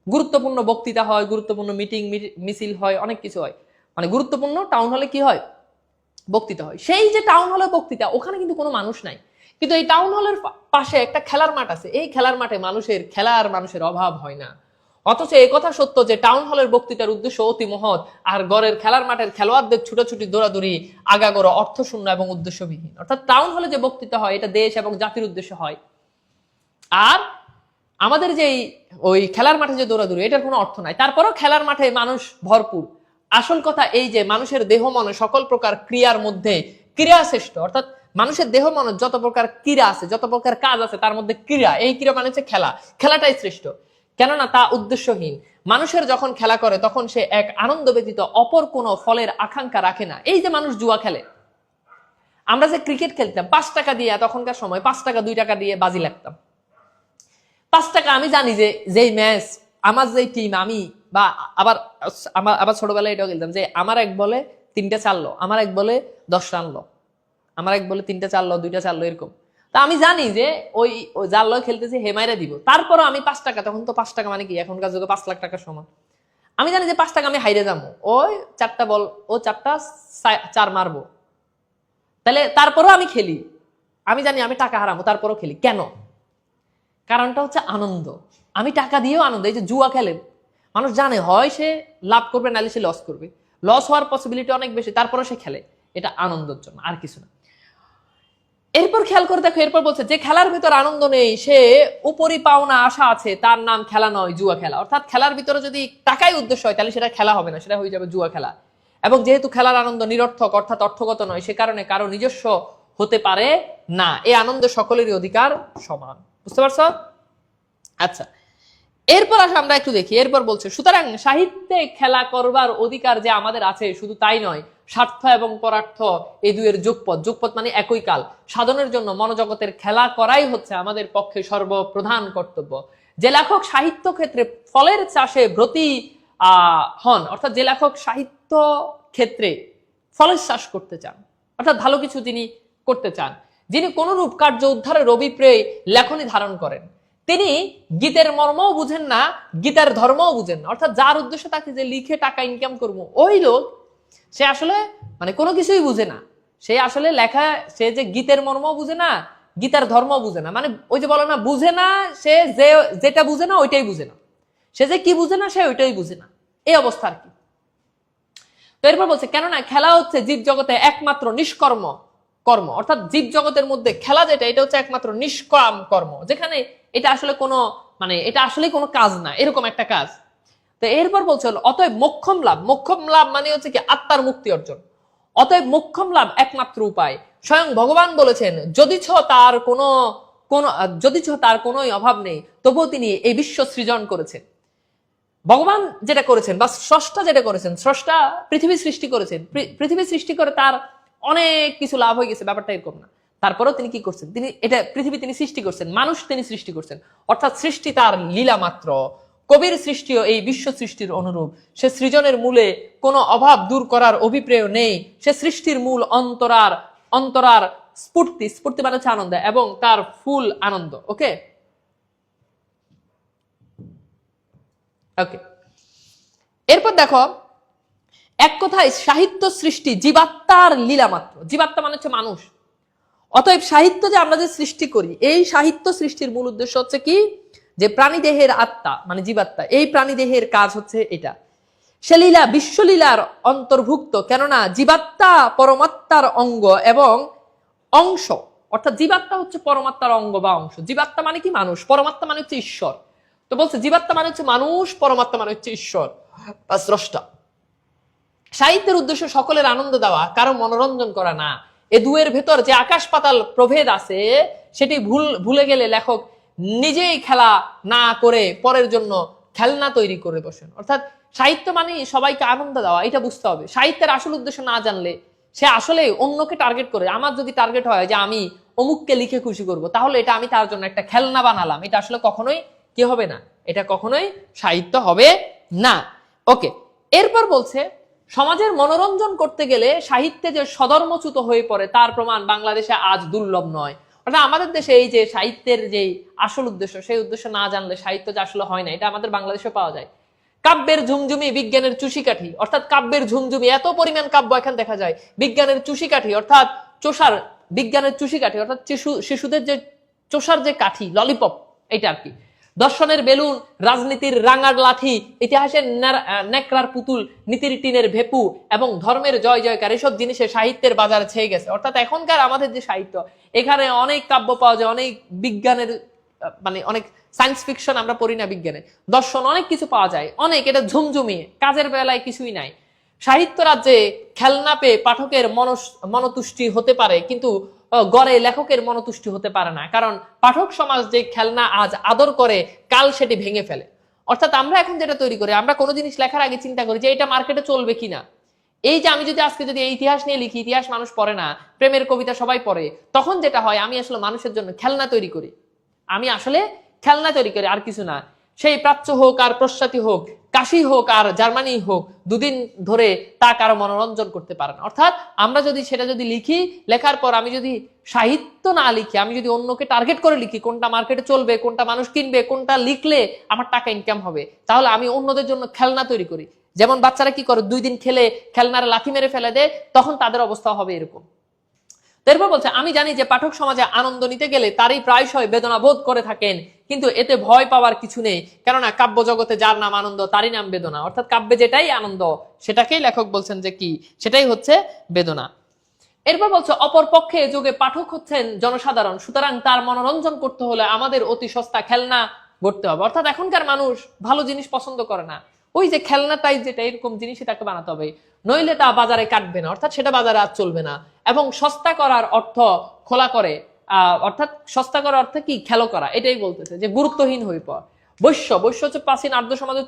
A: গুরুত্বপূর্ণ বক্তৃতা হয়, গুরুত্বপূর্ণ মিটিং মিছিল হয়, অনেক কিছু হয়। মানে গুরুত্বপূর্ণ টাউন হলে কি হয়, বক্তৃতা হয়। সেই যে টাউন হলে বক্তৃতা, ওখানে কিন্তু কোনো মানুষ নাই, কিন্তু এই টাউন হলের পাশে একটা খেলার মাঠ আছে। এই খেলার মাঠে মানুষের অভাব হয় না। অথচ এই কথা সত্য যে টাউন হলের বক্তৃতার উদ্দেশ্য অতি মহৎ, আর গড়ের খেলার মাঠের খেলোয়াড়দের ছুটোছুটি দৌড়াদৌড়ি আগাগোড়া অর্থশূন্য এবং উদ্দেশ্যবিহীন। অর্থাৎ টাউন হলে যে বক্তৃতা হয় এটা দেশ এবং জাতির উদ্দেশ্যে হয়, আর আমাদের যে ওই খেলার মাঠে যে দৌড়াদৌড়ি এটার কোনো অর্থ নাই। তারপরও খেলার মাঠে মানুষ ভরপুর। আসল কথা এই যে মানুষের দেহ মনে সকল প্রকার ক্রিয়ার মধ্যে ক্রিয়া শ্রেষ্ঠ। অর্থাৎ মানুষের দেহ মনে যত প্রকার ক্রিয়া আছে, যত প্রকার কাজ আছে, তার মধ্যে ক্রিয়া, এই ক্রিয়া মানে হচ্ছে খেলা। খেলাটাই শ্রেষ্ঠ, কেননা তা উদ্দেশ্যহীন। মানুষের যখন খেলা করে তখন সে এক আনন্দ ব্যতীত অপর কোনো ফলের আকাঙ্ক্ষা রাখে না। এই যে মানুষ জুয়া খেলে, আমরা যে ক্রিকেট খেলতাম 5 টাকা দিয়ে, তখনকার সময় 5 টাকা 2 টাকা দিয়ে বাজি লাগতাম। 5 টাকা আমি জানি যে যেই ম্যাচ আমার যেই টিম, আমি বা আবার ছোটবেলায় এটাও খেলতাম যে আমার এক বলে 3টা চারলো, আমার এক বলে 10 রানলো, আমার এক বলে 3টা চারলো 2টা চারলো, এরকম। তা আমি জানি যে ওই যার লয় খেলতেছে হেমাইরা দিব। তারপরও আমি 5 টাকা, তখন তো 5 টাকা মানে কি এখনকার যুগে 5 লাখ টাকার সমান। আমি জানি যে 5 টাকা আমি হাইরে যাবো, ওই 4টা বল, ও 4টা 4 মারবো, তাহলে তারপরও আমি খেলি। আমি জানি আমি টাকা হারাবো, তারপরও খেলি। কেন? কারণটা হচ্ছে আনন্দ। আমি টাকা দিয়েও আনন্দ। এই যে জুয়া খেলে মানুষ জানে হয় সে লাভ করবে, নাহলে সে লস করবে, লস হওয়ার পসিবিলিটি অনেক বেশি, তারপরে সে খেলে। এটা আনন্দের জন্য, আর কিছু না। এরপর খেয়াল করে দেখো, এরপর বলছে যে খেলার ভিতর আনন্দ নেই সে উপরি পাওনা আশা আছে, তার নাম খেলা নয় জুয়া খেলা। অর্থাৎ খেলার ভিতরে যদি টাকাই উদ্দেশ্য হয় তাহলে সেটা খেলা হবে না, সেটা হয়ে যাবে জুয়া খেলা। এবং যেহেতু খেলার আনন্দ নিরর্থক অর্থাৎ অর্থগত নয়, সে কারণে কারো নিজস্ব হতে পারে না। এই আনন্দ সকলেরই অধিকার সমান। বুঝতে পারছো? আচ্ছা, এরপর আসলে আমরা একটু দেখি। এরপর বলছে সুতরাং সাহিত্যে খেলা করবার অধিকার যে আমাদের আছে, শুধু তাই নয়, স্বার্থ এবং পরার্থ এই দুইয়ের যোগপথ মানে একই কাল সাধনের জন্য মনোজগতের খেলা করাই হচ্ছে আমাদের পক্ষে সর্বপ্রধান কর্তব্য। যে লেখক সাহিত্য ক্ষেত্রে ফলের চাষে ব্রতী হন, অর্থাৎ যে লেখক সাহিত্য ক্ষেত্রে ফলের চাষ করতে চান, অর্থাৎ ভালো কিছু তিনি করতে চান, যিনি কোনরূপ কার্য উদ্ধারের অভিপ্রায়ে লেখনী ধারণ করেন, তিনি গীতের মর্মও বুঝেন না, গীতার ধর্মও বুঝেন না। অর্থাৎ যার উদ্দেশ্য তাকে যে লিখে টাকা ইনকাম করবো, ওই লোক সে আসলে মানে কোনো কিছুই বুঝে না। সে আসলে লেখা, সে যে গীতের মর্মও বুঝে না, গীতার ধর্মও বুঝে না। মানে ওই যে বলে না, বুঝে না সে, যেটা বুঝে না ওইটাই বুঝে না, সে যে কি বুঝে না সে ওইটাই বুঝে না, এই অবস্থা আর কি। তো এরপর বলছে কেননা খেলা হচ্ছে জীব জগতে একমাত্র নিষ্কর্ম কর্ম। অর্থাৎ জীব জগতের মধ্যে খেলা যেটা, এটা হচ্ছে একমাত্র নিষ্কাম কর্ম, যেখানে এটা আসলে কোনো মানে এটা আসলে কোনো কাজ না, এরকম একটা কাজ। তো এরপর বলছে অতএব মোক্ষম লাভ মানে হচ্ছে কি আত্মার মুক্তি অর্জন। অতএব মোক্ষম লাভ একমাত্র উপায়। স্বয়ং ভগবান বলেছেন যদিচ তার কোনোই অভাব নেই, তবুও তিনি এই বিশ্ব সৃজন করেছেন। ভগবান যেটা করেছেন বা স্রষ্টা যেটা করেছেন, স্রষ্টা পৃথিবী সৃষ্টি করেছেন, পৃথিবী সৃষ্টি করে তার অনেক কিছু লাভ হয়ে গেছে, ব্যাপারটা এরকম না। তারপরেও তিনি কি করছেন, তিনি এটা পৃথিবী তিনি সৃষ্টি করছেন, মানুষ তিনি সৃষ্টি করছেন। অর্থাৎ সৃষ্টি তার লীলা মাত্র, কবির সৃষ্টিও এই বিশ্ব সৃষ্টির অনুরূপ। সে সৃজনের মূলে কোনো অভাব দূর করার অভিপ্রায় নেই। সে সৃষ্টির মূল অন্তরার অন্তরার স্ফূর্তি, স্ফূর্তি মানে হচ্ছে আনন্দ, এবং তার ফুল আনন্দ। ওকে ওকে, এরপর দেখো, এক কথায় সাহিত্য সৃষ্টি জীবাত্মার লীলা মাত্র। জীবাত্মা মানে হচ্ছে মানুষ। অতএব সাহিত্য যে আমরা যে সৃষ্টি করি, এই সাহিত্য সৃষ্টির মূল উদ্দেশ্য হচ্ছে কি, যে প্রাণী দেহের আত্মা মানে জীবাত্মা, এই প্রাণী দেহের কাজ হচ্ছে এটা। সে লীলা বিশ্বলীলার অন্তর্ভুক্ত, কেননা জীবাত্মা পরমাত্মার অঙ্গ এবং অংশ। অর্থাৎ জীবাত্মা হচ্ছে পরমাত্মার অঙ্গ বা অংশ। জীবাত্মা মানে কি মানুষ, পরমাত্মা মানে হচ্ছে ঈশ্বর। তো বলছে জীবাত্মা মানে হচ্ছে মানুষ, পরমাত্মা মানে হচ্ছে ঈশ্বর বা স্রষ্টা। সাহিত্যের উদ্দেশ্য সকলের আনন্দ দেওয়া, কারো মনোরঞ্জন করা না। এ দুয়ের ভেতর যে আকাশ পাতাল প্রভেদ আছে, সেটি ভুলে গেলে লেখক নিজেই খেলা না করে পরের জন্য খেলনা তৈরি করে বসেন। অর্থাৎ সাহিত্য মানে সবাইকে আনন্দ দেওয়া, এটা বুঝতে হবে। সাহিত্যের আসল উদ্দেশ্য না জানলে সে আসলে অন্যকে টার্গেট করে। আমার যদি টার্গেট হয় যে আমি অমুককে লিখে খুশি করব, তাহলে এটা আমি তার জন্য একটা খেলনা বানালাম, এটা আসলে কখনোই কি হবে না, এটা কখনোই সাহিত্য হবে না। ওকে, এরপর বলছে সমাজের মনোরঞ্জন করতে গেলে সাহিত্যে যে সধর্মচ্যুত হয়ে পড়ে তার প্রমাণ বাংলাদেশে আজ দুর্লভ নয়। অর্থাৎ আমাদের দেশে এই যে সাহিত্যের যে আসল উদ্দেশ্য, সেই উদ্দেশ্য না জানলে সাহিত্য যে আসলে হয় না, এটা আমাদের বাংলাদেশে পাওয়া যায়। কাব্যের ঝুমঝুমি বিজ্ঞানের চুষিকাঠি, অর্থাৎ কাব্যের ঝুমঝুমি, এত পরিমাণ কাব্য এখন দেখা যায়। বিজ্ঞানের চুষিকাঠি অর্থাৎ চোষার, বিজ্ঞানের চুষিকাঠি অর্থাৎ শিশুদের যে চোষার যে কাঠি, ললিপপ, এটা আর কি। দর্শনের বেলুন, রাজনীতির রাঙার লাঠি, ইতিহাসের নেকড়ার পুতুল, নীতির টিনের ভেপু এবং ধর্মের জয় জয়কার, এসব জিনিসে সাহিত্যের বাজার ছেয়ে গেছে। অর্থাৎ এখনকার আমাদের যে সাহিত্য, এখানে অনেক কাব্য পাওয়া যায়, অনেক বিজ্ঞানের মানে অনেক সায়েন্স ফিকশন আমরা পড়ি না, বিজ্ঞানে দর্শন অনেক কিছু পাওয়া যায়, অনেক, এটা ঝুমঝুমিয়ে, কাজের বেলায় কিছুই নাই। সাহিত্য রাজ্যে খেলনা পেয়ে পাঠকের মনতুষ্টি হতে পারে, কিন্তু গড়ে লেখকের মনতুষ্টি হতে পারে না। কারণ পাঠক সমাজ যে খেলনা আজ আদর করে, কাল সেটি ভেঙে ফেলে। অর্থাৎ আমরা এখন যেটা তৈরি করি, আমরা কোনো জিনিস লেখার আগে চিন্তা করি যে এটা মার্কেটে চলবে কিনা। এই যে আমি যদি আজকে যদি ইতিহাস নিয়ে লিখি, ইতিহাস মানুষ পড়ে না, প্রেমের কবিতা সবাই পড়ে, তখন যেটা হয়, আমি আসলে মানুষের জন্য খেলনা তৈরি করি, আমি আসলে খেলনা তৈরি করি, আর কিছু না। সেই প্রাচ্য হোক আর পশ্চাতি হোক, কাশি হোক আর জার্মানি হোক, দুদিন ধরে তা কারো মনোরঞ্জন করতে পারে না। অর্থাৎ আমরা যদি সেটা যদি লিখি, লেখার পর আমি যদি সাহিত্য না লিখি, আমি যদি অন্যকে টার্গেট করে লিখি, কোনটা মার্কেটে চলবে, কোনটা মানুষ কিনবে, কোনটা লিখলে আমার টাকা ইনকাম হবে, তাহলে আমি অন্যদের জন্য খেলনা তৈরি করি। যেমন বাচ্চারা কি করে, 2 দিন খেলে খেলনার লাথি মেরে ফেলে দেয়, তখন তাদের অবস্থা হবে এরকম। এরপর বলছে, আমি জানি যে পাঠক সমাজে আনন্দ নিতে গেলে তারই প্রায়শই বেদনা বোধ করে থাকেন, কিন্তু এতে ভয় পাওয়ার কিছু নেই, কেননা কাব্য জগতে যার নাম আনন্দ তারই নাম বেদনা। অর্থাৎ কাব্যে যেটাই আনন্দ, সেটাকেই লেখক বলছেন যে কি, সেটাই হচ্ছে বেদনা। এরপর বলছে, অপর পক্ষে যুগে পাঠক হচ্ছেন জনসাধারণ, সুতরাং তার মনোরঞ্জন করতে হলে আমাদের অতি সস্তা খেলনা গড়তে হবে। অর্থাৎ এখনকার মানুষ ভালো জিনিস পছন্দ করে না, ওই যে খেলনা টাইপ যেটা, এরকম জিনিসই তাকে বানাতে হবে, নইলে তা বাজারে কাটবে না, অর্থাৎ সেটা বাজারে আর চলবে না। এবং সস্তা করার অর্থ খোলা করে, অর্থাৎ সস্তা করার অর্থ কি, খেলো করা, এটাই বলতেছে যে গুরুত্বহীন হয়ে পড়া। বৈশ্য, বৈশ্য হচ্ছে প্রাচীন আর্য সমাজের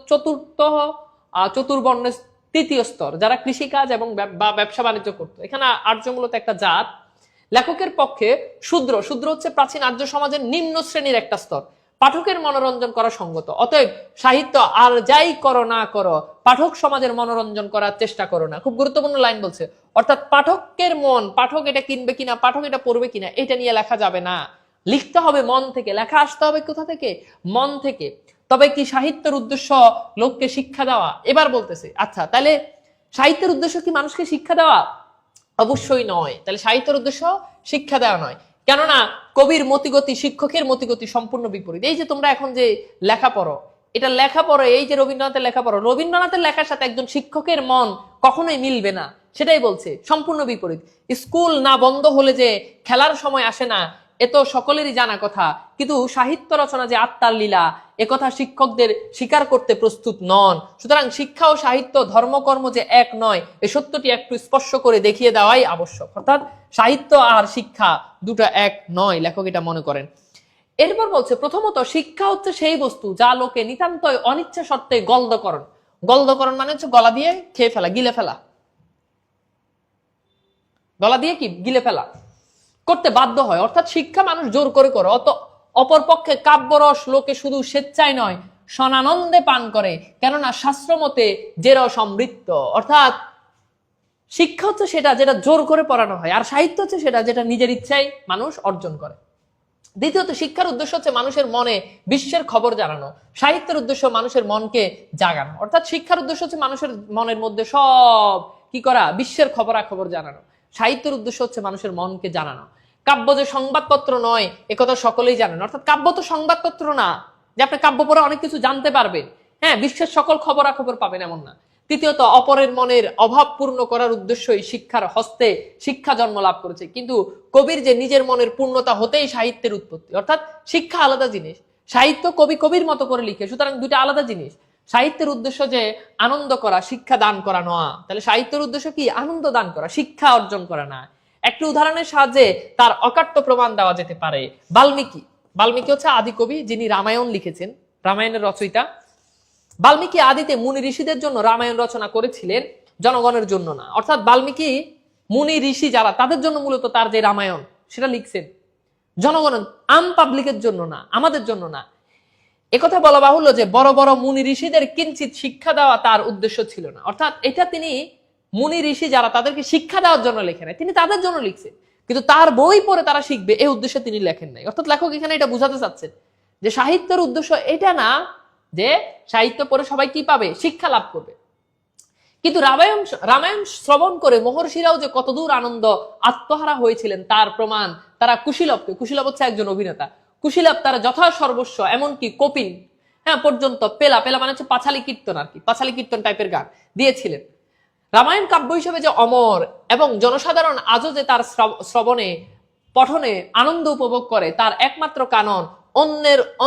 A: চতুর্বর্ণের 3য় স্তর, যারা কৃষিকাজ এবং ব্যবসা বাণিজ্য করতো। এখানে আর্য মূলত একটা জাত। লেখকের পক্ষে শূদ্র, শূদ্র হচ্ছে প্রাচীন আর্য সমাজের নিম্ন শ্রেণীর একটা স্তর, পাঠকের মনোরঞ্জন করা সঙ্গত। অতএব সাহিত্য আর যাই করো না করো, পাঠক সমাজের মনোরঞ্জন করার চেষ্টা করো না। খুব গুরুত্বপূর্ণ লাইন বলছে। অর্থাৎ পাঠকের মন, পাঠক এটা কিনবে কিনা, পাঠক এটা পড়বে কিনা, এটা নিয়ে লেখা যাবে না। লিখতে হবে মন থেকে, লেখা আসতে হবে কোথা থেকে, মন থেকে। তবে কি সাহিত্যের উদ্দেশ্য লোককে শিক্ষা দেওয়া? এবার বলতেছে, আচ্ছা তাহলে সাহিত্যের উদ্দেশ্য কি মানুষকে শিক্ষা দেওয়া? অবশ্যই নয়। তাহলে সাহিত্যের উদ্দেশ্য শিক্ষা দেওয়া নয়, কেননা কবির মতিগতি শিক্ষকের মতিগতি সম্পূর্ণ বিপরীত। এই যে তোমরা এখন যে লেখা পড়ো, এটা লেখা পড়ো, এই যে রবীন্দ্রনাথের লেখা পড়ো, রবীন্দ্রনাথের লেখার সাথে একজন শিক্ষকের মন কখনোই মিলবে না, সেটাই বলছে, সম্পূর্ণ বিপরীত। স্কুল না বন্ধ হলে যে খেলার সময় আসে না, এ তো সকলেরই জানা কথা, কিন্তু সাহিত্য রচনা যে আত্মার লীলা, একথা শিক্ষকদের স্বীকার করতে প্রস্তুত নন। সুতরাং শিক্ষা ও সাহিত্য, ধর্মকর্ম যে এক নয়, এই সত্যটি একটু স্পর্শ করে দেখিয়ে দেওয়াই আবশ্যক। অর্থাৎ সাহিত্য আর শিক্ষা দুটো এক নয়, লেখক এটা মনে করেন। এরপর বলছে, প্রথমত শিক্ষা হচ্ছে সেই বস্তু যা লোকে নিতান্তই অনিচ্ছা সত্ত্বে গলদকরণ। গলদকরণ মানে হচ্ছে গলা দিয়ে খেয়ে ফেলা, গিলে ফেলা, গলা দিয়ে কি গিলে ফেলা করতে বাধ্য হয়। অর্থাৎ শিক্ষা মানুষ জোর করে করে। অপরপক্ষে কাব্যরস লোকে শুধু স্বেচ্ছায় নয়, সনানন্দে পান করে, কেননা শাস্ত্রমতে যে রস অমৃত। অর্থাৎ শিক্ষা হচ্ছে সেটা যেটা জোর করে পড়ানো হয়, আর সাহিত্য হচ্ছে সেটা যেটা নিজের ইচ্ছায় মানুষ অর্জন করে। দ্বিতীয়ত, শিক্ষার উদ্দেশ্য হচ্ছে মানুষের মনে বিশ্বের খবর জানানো, সাহিত্যের উদ্দেশ্য মানুষের মনকে জাগানো। অর্থাৎ শিক্ষার উদ্দেশ্য হচ্ছে মানুষের মনের মধ্যে সব কি করা, বিশ্বের খবরাখবর জানানো। সাহিত্যের উদ্দেশ্য হচ্ছে মানুষের মনকে জানানো। কাব্য যে সংবাদপত্র নয় একথা সকলেই জানেন। অর্থাৎ কাব্য তো সংবাদপত্র না যে আপনি কাব্য পড়ে অনেক কিছু জানতে পারবেন, হ্যাঁ, বিশ্বের সকল খবরাখবর পাবেন, এমন না। তৃতীয়ত, অপরের মনের অভাব পূর্ণ করার উদ্দেশ্যই শিক্ষার হস্তে শিক্ষা জন্ম লাভ করেছে। কিন্তু কবির যে নিজের মনের পূর্ণতা হতেই সাহিত্যের উৎপত্তি। অর্থাৎ শিক্ষা আলাদা জিনিস, সাহিত্য কবি কবির মতো করে লিখে, সুতরাং দুইটা আলাদা জিনিস। সাহিত্যের উদ্দেশ্য যে আনন্দ করা, শিক্ষা দান করা নয়, তাহলে সাহিত্যের উদ্দেশ্য কি? আনন্দ দান করা, শিক্ষা অর্জন করা না। একটি উদাহরণের সাহায্যে তার অকাট্য প্রমাণ দেওয়া যেতে পারে। বাল্মীকি, বাল্মীকি হচ্ছে আদি কবি, যিনি রামায়ণ লিখেছেন, রামায়ণের রচয়িতা। বাল্মীকি আদিতে মুনি ঋষিদের জন্য রামায়ণ রচনা করেছিলেন, জনগণের জন্য না। অর্থাৎ বাল্মীকি মুনি ঋষি যারা তাদের জন্য মূলত তার যে রামায়ণ সেটা লিখছেন, জনগণের আম পাবলিকের জন্য না, আমাদের জন্য না। একথা বলা বাহুল্য যে বড় বড় মুনি ঋষিদের কিঞ্চিত শিক্ষা দেওয়া তার উদ্দেশ্য ছিল না। অর্থাৎ এটা তিনি মুনি ঋষি যারা তাদেরকে শিক্ষা দেওয়ার জন্য লেখেন নাই, তিনি তাদের জন্য লিখছেন, কিন্তু তার বই পড়ে তারা শিখবে এই উদ্দেশ্যে তিনি লেখেন নাই। অর্থাৎ লেখক এখানে এটা বুঝাতে চাচ্ছেন যে সাহিত্যের উদ্দেশ্য এটা না যে সাহিত্য পড়ে সবাই কি পাবে, শিক্ষা লাভ করবে। কিন্তু রামায়ণ শ্রবণ করে মহর্ষিরাও যে কতদূর আনন্দ আত্মহারা হয়েছিলেন তার প্রমাণ তারা কুশীলবকে, কুশীলব হচ্ছে একজন অভিনেতা, কুশীলব তারা যথা সর্বস্ব এমনকি কপিল, হ্যাঁ, পর্যন্ত পেলা, পেলা মানে হচ্ছে পাঁচালী কীর্তন আর কি, পাঁচালী কীর্তন টাইপের গান দিয়েছিলেন। রামায়ণ কাব্য হিসেবে যে অমর এবং জনসাধারণ আজও যে তার শ্রবণে পঠনে আনন্দ উপভোগ করে, তার একমাত্র কারণ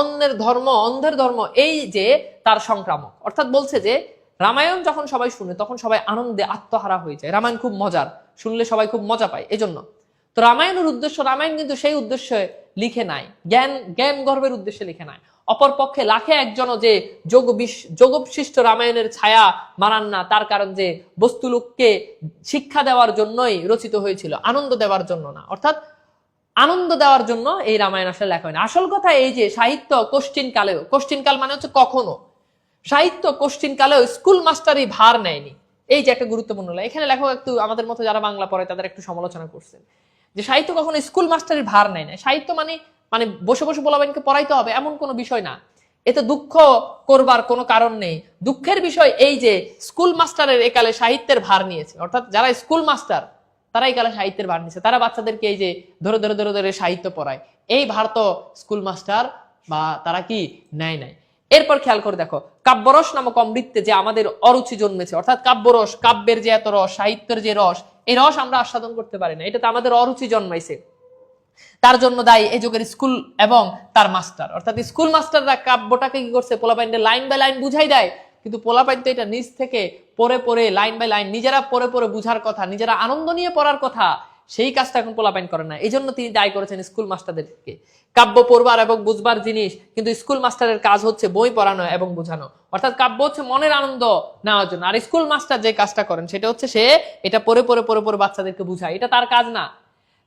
A: অন্যের ধর্ম, অন্ধের ধর্ম এই যে তার সংক্রামক। অর্থাৎ বলছে যে রামায়ণ যখন সবাই শুনে তখন সবাই আনন্দে আত্মহারা হয়ে যায়, রামায়ণ খুব মজার, শুনলে সবাই খুব মজা পায়, এজন্য। তো রামায়ণের উদ্দেশ্য, রামায়ণ কিন্তু সেই উদ্দেশ্যে লিখে নাই, জ্ঞান গর্বের উদ্দেশ্যে লিখে নাই। অপরপক্ষে লাখে একজনও যে যোগবিশিষ্ট রামায়ণের ছায়া মানান না, তার কারণ যে বস্তুলোককে শিক্ষা দেওয়ার জন্যই রচিত হয়েছিল, আনন্দ দেওয়ার জন্য না। অর্থাৎ আনন্দ দেওয়ার জন্য এই রামায়ণ আসলে লেখা হয় না। আসল কথা এই যে সাহিত্য কোশ্চিন কালেও, কোশ্চিন কাল মানে হচ্ছে কখনো, সাহিত্য কোশ্চিন কালেও স্কুল মাস্টারই ভার নেয়নি, এই যে একটা গুরুত্বপূর্ণ। এখানে লেখক একটু আমাদের মতো যারা বাংলা পড়ে তাদের একটু সমালোচনা করছেন যে সাহিত্য কখনো স্কুল মাস্টারের ভার নেয় না। সাহিত্য মানে মানে বসে বসে বলাবেনকে পড়াইতে হবে এমন কোনো বিষয় না, এতে দুঃখ করবার কোনো কারণ নেই। দুঃখের বিষয় এই যে স্কুল মাস্টারের একালে সাহিত্যের ভার নিয়েছে, অর্থাৎ যারা স্কুল মাস্টার তারা এই কালে সাহিত্যের ভার নিয়েছে, তারা বাচ্চাদেরকে এই যে ধরে ধরে ধরে ধরে সাহিত্য পড়ায়, এই ভার তো স্কুল মাস্টার বা তারা কি নেয় নাই। এরপর খেয়াল করে দেখো, কাব্যরস নামক অমৃতে যে আমাদের অরুচি জন্মেছে, অর্থাৎ কাব্যরস, কাব্যের যে এত রস, সাহিত্যের যে রস, এই রস আমরা আস্বাদন করতে পারি না, এটা তো আমাদের অরুচি জন্মাইছে। তার জন্য দায়ী এই যুগের স্কুল এবং তার মাস্টার। অর্থাৎ স্কুল মাস্টাররা কাব্যটাকে কি করছে, পোলাপাইনকে লাইন বাই লাইন বুঝাই দেয়, কিন্তু পোলাপাইন তো এটা নিজ থেকে পড়ে পড়ে লাইন বাই লাইন নিজেরা পড়ে পড়ে বুঝার কথা, নিজেরা আনন্দ নিয়ে পড়ার কথা, সেই কাজটা এখন পোলাপাইন করে না। এই জন্য তিনি দায়ী করেছেন স্কুল মাস্টারদেরকে। কাব্য পড়বার এবং বুঝবার জিনিস, কিন্তু স্কুল মাস্টারের কাজ হচ্ছে বই পড়ানো এবং বোঝানো। অর্থাৎ কাব্য হচ্ছে মনের আনন্দ নেওয়ার জন্য, আর স্কুল মাস্টার যে কাজটা করেন সেটা হচ্ছে সে এটা পড়ে পড়ে পড়ে পড়ে বাচ্চাদেরকে বুঝায়, এটা তার কাজ না।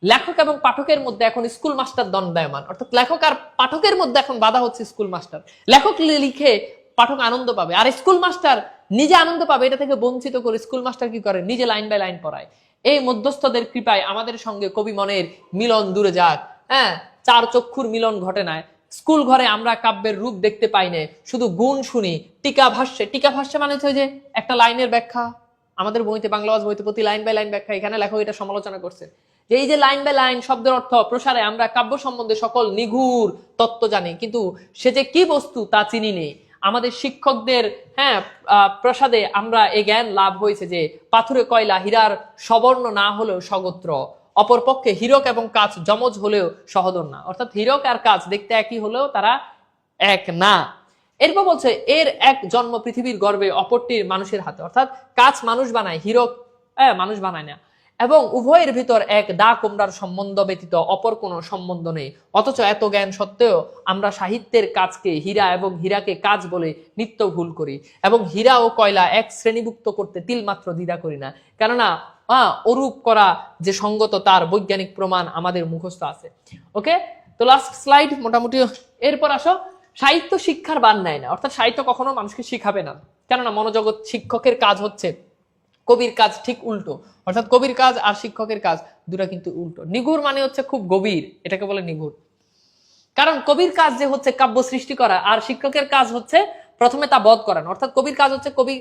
A: লেখক এবং পাঠকের মধ্যে এখন স্কুল মাস্টার দণ্ডায়মান, অর্থাৎ লেখক আর পাঠকের মধ্যে এখন বাধা হচ্ছে স্কুল মাস্টার। লেখক লিখে পাঠক আনন্দ পাবে, আর স্কুল মাস্টার নিজে আনন্দ পাবে, এটা থেকে বঞ্চিত করে স্কুল মাস্টার কি করে, নিজে লাইন বাই লাইন পড়ায়। এই মধ্যস্থদের কৃপায় আমাদের সঙ্গে কবি মনের মিলন দূরে যাক, হ্যাঁ, চার চক্ষুর মিলন ঘটে না। স্কুল ঘরে আমরা কাব্যের রূপ দেখতে পাই না, শুধু গুণ শুনি। টিকা ভাষ্যে, টিকা ভাষ্যে মানে হচ্ছে যে একটা লাইনের ব্যাখ্যা, আমাদের বইতে, বাংলা বইতে প্রতি লাইন বাই লাইন ব্যাখ্যা, এখানে লেখক এটা সমালোচনা করছে যে এই যে লাইন বাই লাইন শব্দের অর্থ প্রসারে আমরা কাব্য সম্বন্ধে সকল নিগূঢ় তত্ত্ব জানি, কিন্তু সে যে কি বস্তু তা চিনি নেই। আমাদের শিক্ষকদের প্রসাদে আমরা এই জ্ঞান লাভ হয়েছে যে পাথুরে কয়লা হীরার সবর্ণ না হলেও সগোত্র, অপরপক্ষে হীরক এবং কাচ যমজ হলেও সহোদর না। অর্থাৎ হীরক আর কাচ দেখতে একই হলেও তারা এক না। এরপর বলছে এর এক জন্ম পৃথিবীর গর্বে, অপরটির মানুষের হাতে। অর্থাৎ কাচ মানুষ বানায়, হীরক মানুষ বানায় না, এবং উভয়ের ভিতর এক দা কুমড়ার সম্বন্ধ ব্যতীত অপর কোনো সম্বন্ধ নেই। অথচ এত জ্ঞান সত্ত্বেও আমরা সাহিত্যের কাজকে হীরা এবং হীরাকে কাজ বলে নিত্য ভুল করি, এবং হীরা ও কয়লা এক শ্রেণীভুক্ত করতে তিলমাত্র দ্বিধা করি না, কেননা অরূপ করা যে সঙ্গত তার বৈজ্ঞানিক প্রমাণ আমাদের মুখস্থ আছে। ওকে, তো লাস্ট স্লাইড মোটামুটি। এরপর আসো সাহিত্য শিক্ষার বান নেয় না, অর্থাৎ সাহিত্য কখনো মানুষকে শিখাবে না। কেননা মনোজগৎ শিক্ষকের কাজ হচ্ছে, কবির কাজ ঠিক উল্টো, অর্থাৎ কবির কাজ আর শিক্ষকের কাজ দুটা কিন্তু উল্টো। নিগুড় মানে হচ্ছে খুব গভীর, এটাকে বলে নিগুড়। কারণ কবির কাজ যে হচ্ছে কাব্য সৃষ্টি করা, আর শিক্ষকের কাজ হচ্ছে প্রথমে তা বধ করানো। অর্থাৎ কবির কাজ হচ্ছে কবি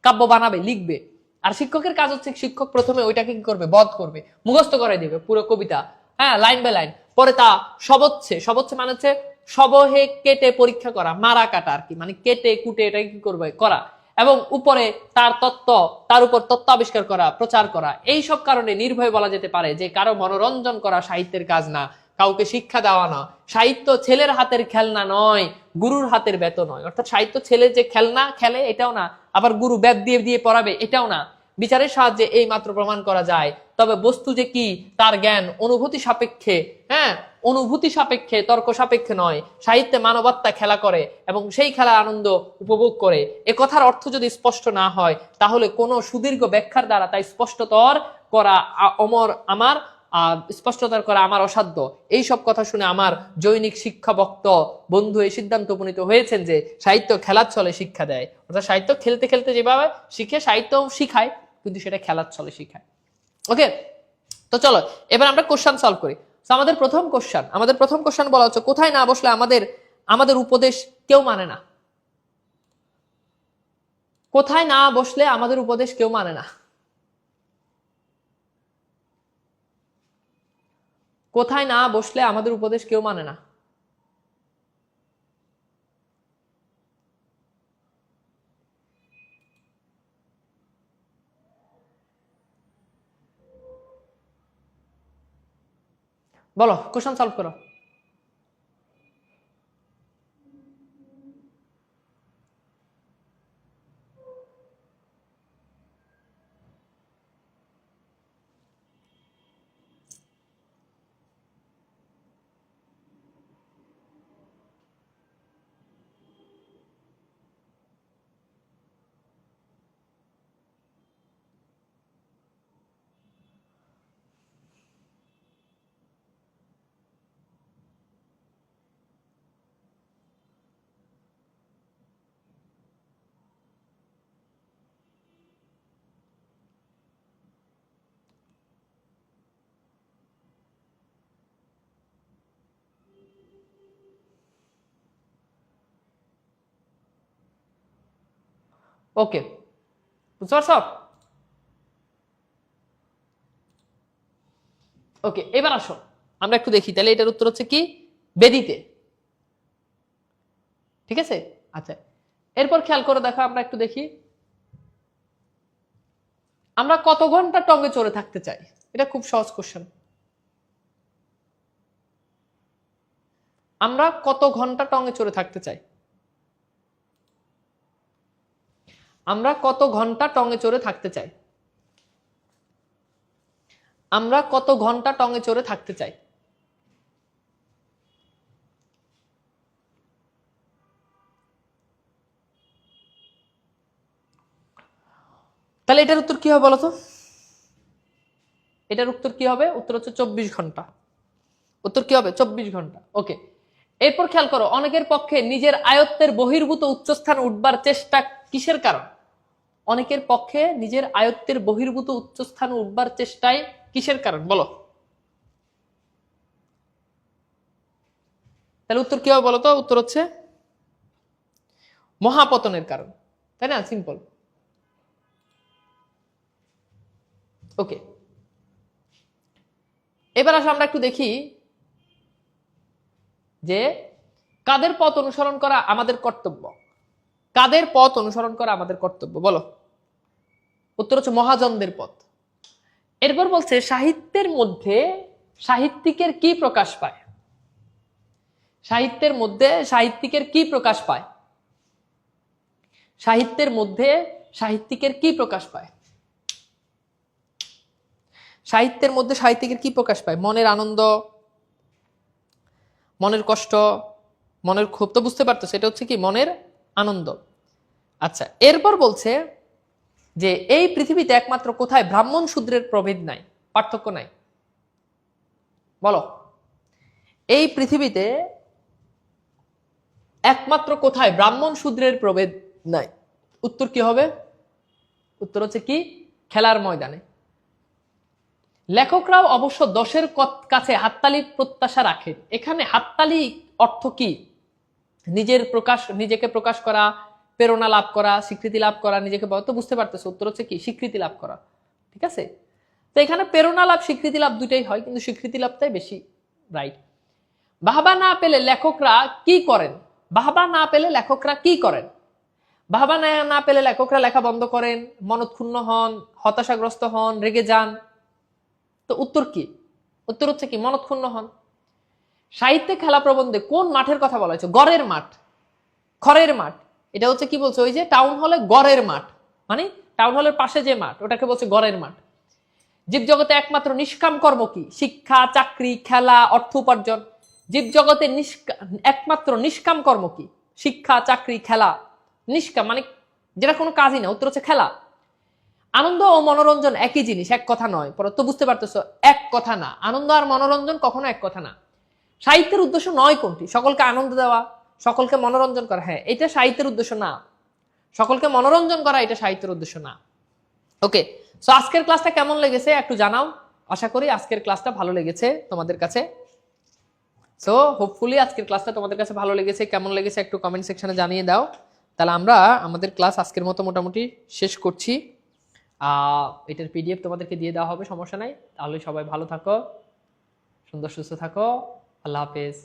A: কাব্য বানাবে, লিখবে, আর শিক্ষকের কাজ হচ্ছে শিক্ষক প্রথমে ওইটাকে কি করবে, বধ করবে, মুখস্থ করে দিবে পুরো কবিতা, হ্যাঁ, লাইন বাই লাইন। পরে তা সবচ্ছে, সবচ্ছে মানে হচ্ছে সবহে কেটে পরীক্ষা করা, মারা কাটা আর কি, মানে কেটে কুটে এটাকে কি করবে, করা, এবং উপরে তার তত্ত্ব, তার উপর তত্ত্ব আবিষ্কার করা, প্রচার করা। এই সব কারণে নির্ভয়ে বলা যেতে পারে যে কারো মনোরঞ্জন করা সাহিত্যের কাজ না, কাউকে শিক্ষা দেওয়া না। সাহিত্য ছেলের হাতের খেলনা নয়, গুরুর হাতের বেত নয়। অর্থাৎ সাহিত্য ছেলে যে খেলনা খেলে এটাও না, আবার গুরু বেত দিয়ে দিয়ে পড়াবে এটাও না। বিচারের সাহায্যে এই মাত্র প্রমাণ করা যায়। তবে বস্তু যে কি তার জ্ঞান অনুভূতি সাপেক্ষে, হ্যাঁ, অনুভূতি সাপেক্ষে, তর্ক সাপেক্ষে নয়। সাহিত্যে মানবাত্মা খেলা করে এবং সেই খেলার আনন্দ উপভোগ করে। এ কথার অর্থ যদি স্পষ্ট না হয় তাহলে কোনো সুদীর্ঘ ব্যাখ্যার দ্বারা তাই স্পষ্টতর করা আমার স্পষ্টতর করা আমার অসাধ্য। এই সব কথা শুনে আমার জৈনিক শিক্ষা বক্ত বন্ধু এই সিদ্ধান্ত উপনীত হয়েছেন যে সাহিত্য খেলার ছলে শিক্ষা দেয়। অর্থাৎ সাহিত্য খেলতে খেলতে যেভাবে শিখে, সাহিত্য শিখায়, কিন্তু সেটা খেলার ছলে শিখায়। ওকে, তো চলো এবার আমরা কোশ্চেন সলভ করি। আমাদের প্রথম কোশ্চেন বলা হচ্ছে কোথায় না বসলে আমাদের উপদেশ কেউ মানে না। কোথায় না বসলে আমাদের উপদেশ কেউ মানে না? কোথায় না বসলে আমাদের উপদেশ কেউ মানে না? বলো, কোশ্চেন সলভ করো। ওকে, বুঝতে পারছো? ওকে, এবার আসো আমরা একটু দেখি তাহলে এটার উত্তর হচ্ছে কি, বেদিতে। ঠিক আছে, আচ্ছা, এরপর খেয়াল করে দেখো, আমরা একটু দেখি আমরা কত ঘন্টা টঙ্গে চড়ে থাকতে চাই। এটা খুব সহজ কোশ্চেন। আমরা কত ঘন্টা টঙ্গে চড়ে থাকতে চাই? আমরা কত ঘন্টা টঙ্গে চড়ে থাকতে চাই? আমরা কত ঘন্টা টঙ্গে চড়ে থাকতে চাই? তাহলে এটার উত্তর কি হবে বলো তো? এটার উত্তর কি হবে? উত্তর হচ্ছে 24 ঘন্টা। উত্তর কি হবে? 24 ঘন্টা। ওকে, এরপর খেয়াল করো, অনেকের পক্ষে নিজের আয়ত্তের বহির্ভূত উচ্চস্থানে উঠবার চেষ্টা কিসের কারণ? অনেকের পক্ষে নিজের আয়ত্তের বহির্ভূত উচ্চস্থানে উঠবার চেষ্টায় কিসের কারণ বলো? তাহলে উত্তর কি হবে বলো তো? উত্তর হচ্ছে মহাপতনের কারণ, তাই না? সিম্পল। ওকে, এবার আসলে আমরা একটু দেখি যে কাদের পথ অনুসরণ করা আমাদের কর্তব্য। কাদের পথ অনুসরণ করা আমাদের কর্তব্য বলো? উত্তর হচ্ছে মহাজনদের পথ। এরপর বলছে সাহিত্যের মধ্যে সাহিত্যিকের কি প্রকাশ পায়? সাহিত্যের মধ্যে সাহিত্যিকের কি প্রকাশ পায়? সাহিত্যের মধ্যে সাহিত্যিকের কি প্রকাশ পায়? সাহিত্যের মধ্যে সাহিত্যিকের কি প্রকাশ পায়? মনের আনন্দ, মনের কষ্ট, মনের ক্ষোভ, তো বুঝতে পারতো সেটা হচ্ছে কি মনের আনন্দ। আচ্ছা, এরপর বলছে যে এই পৃথিবীতে একমাত্র কোথায় ব্রাহ্মণ শূদ্রের প্রভেদ নাই, পার্থক্য নাই বলো? এই পৃথিবীতে একমাত্র কোথায়? ব্রাহ্মণ শূদ্রের প্রভেদ নাই। উত্তর কি হবে? উত্তর হচ্ছে কি? খেলার ময়দানে। লেখকরাও অবশ্য দশের কাছে হাততালি প্রত্যাশা রাখেন। এখানে হাততালি অর্থ কি? নিজেকে প্রকাশ করা, প্রেরণা লাভ করা, স্বীকৃতি লাভ করা, নিজেকে তো বুঝতে পারতেছে। উত্তর হচ্ছে কি? স্বীকৃতি লাভ করা। ঠিক আছে, তো এখানে প্রেরণা লাভ স্বীকৃতি লাভ দুটাই হয়, কিন্তু স্বীকৃতি লাভটাই বেশি রাইট। বাহবা না পেলে লেখকরা কি করেন? বাহবা না পেলে লেখকরা কি করেন? বাহবা না পেলে লেখকরা লেখা বন্ধ করেন, মনক্ষুণ্ণ হন, হতাশাগ্রস্ত হন, রেগে যান। তো উত্তর কি? উত্তর হচ্ছে কি? মনক্ষুণ্ণ হন। সাহিত্যে খেলা প্রবন্ধে কোন মাঠের কথা বলা হয়েছে? গড়ের মাঠ, খড়ের মাঠ। এটা হচ্ছে কি বলছে? ওই যে টাউন হলে গড়ের মাঠ, মানে টাউন হলের পাশে যে মাঠ, ওটাকে বলছে গড়ের মাঠ। জীবজগতে একমাত্র নিষ্কাম কর্ম কি? শিক্ষা, চাকরি, খেলা, অর্থ উপার্জন। জীবজগতে একমাত্র নিষ্কাম কর্ম কি? শিক্ষা, চাকরি, খেলা। নিষ্কাম মানে যেটা কোনো কাজই না। উত্তর হচ্ছে খেলা। আনন্দ ও মনোরঞ্জন একই জিনিস, এক কথা নয়। পরে তো বুঝতে পারতেছো, এক কথা না। আনন্দ আর মনোরঞ্জন কখনো এক কথা না। সাহিত্যের উদ্দেশ্য নয় কোনটি? সকলকে আনন্দ দেওয়া, সকলকে মনোরঞ্জন করা। হ্যাঁ, এটা সাহিত্যের উদ্দেশ্য না। সকলকে মনোরঞ্জন করা এটা সাহিত্যের উদ্দেশ্য না। ওকে, সো আজকের ক্লাসটা কেমন লেগেছে একটু জানাও। আশা করি আজকের ক্লাসটা ভালো লেগেছে তোমাদের কাছে। সো হোপফুলি আজকের ক্লাসটা তোমাদের কাছে ভালো লেগেছে। কেমন লেগেছে একটু কমেন্ট সেকশনে জানিয়ে দাও। তাহলে আমরা আমাদের ক্লাস আজকের মতো মোটামুটি শেষ করছি। এটার পিডিএফ তোমাদেরকে দিয়ে দেওয়া হবে, সমস্যা নাই। তাহলে সবাই ভালো থাকো, সুন্দর সুস্থ থাকো। আল্লাহ হাফেজ।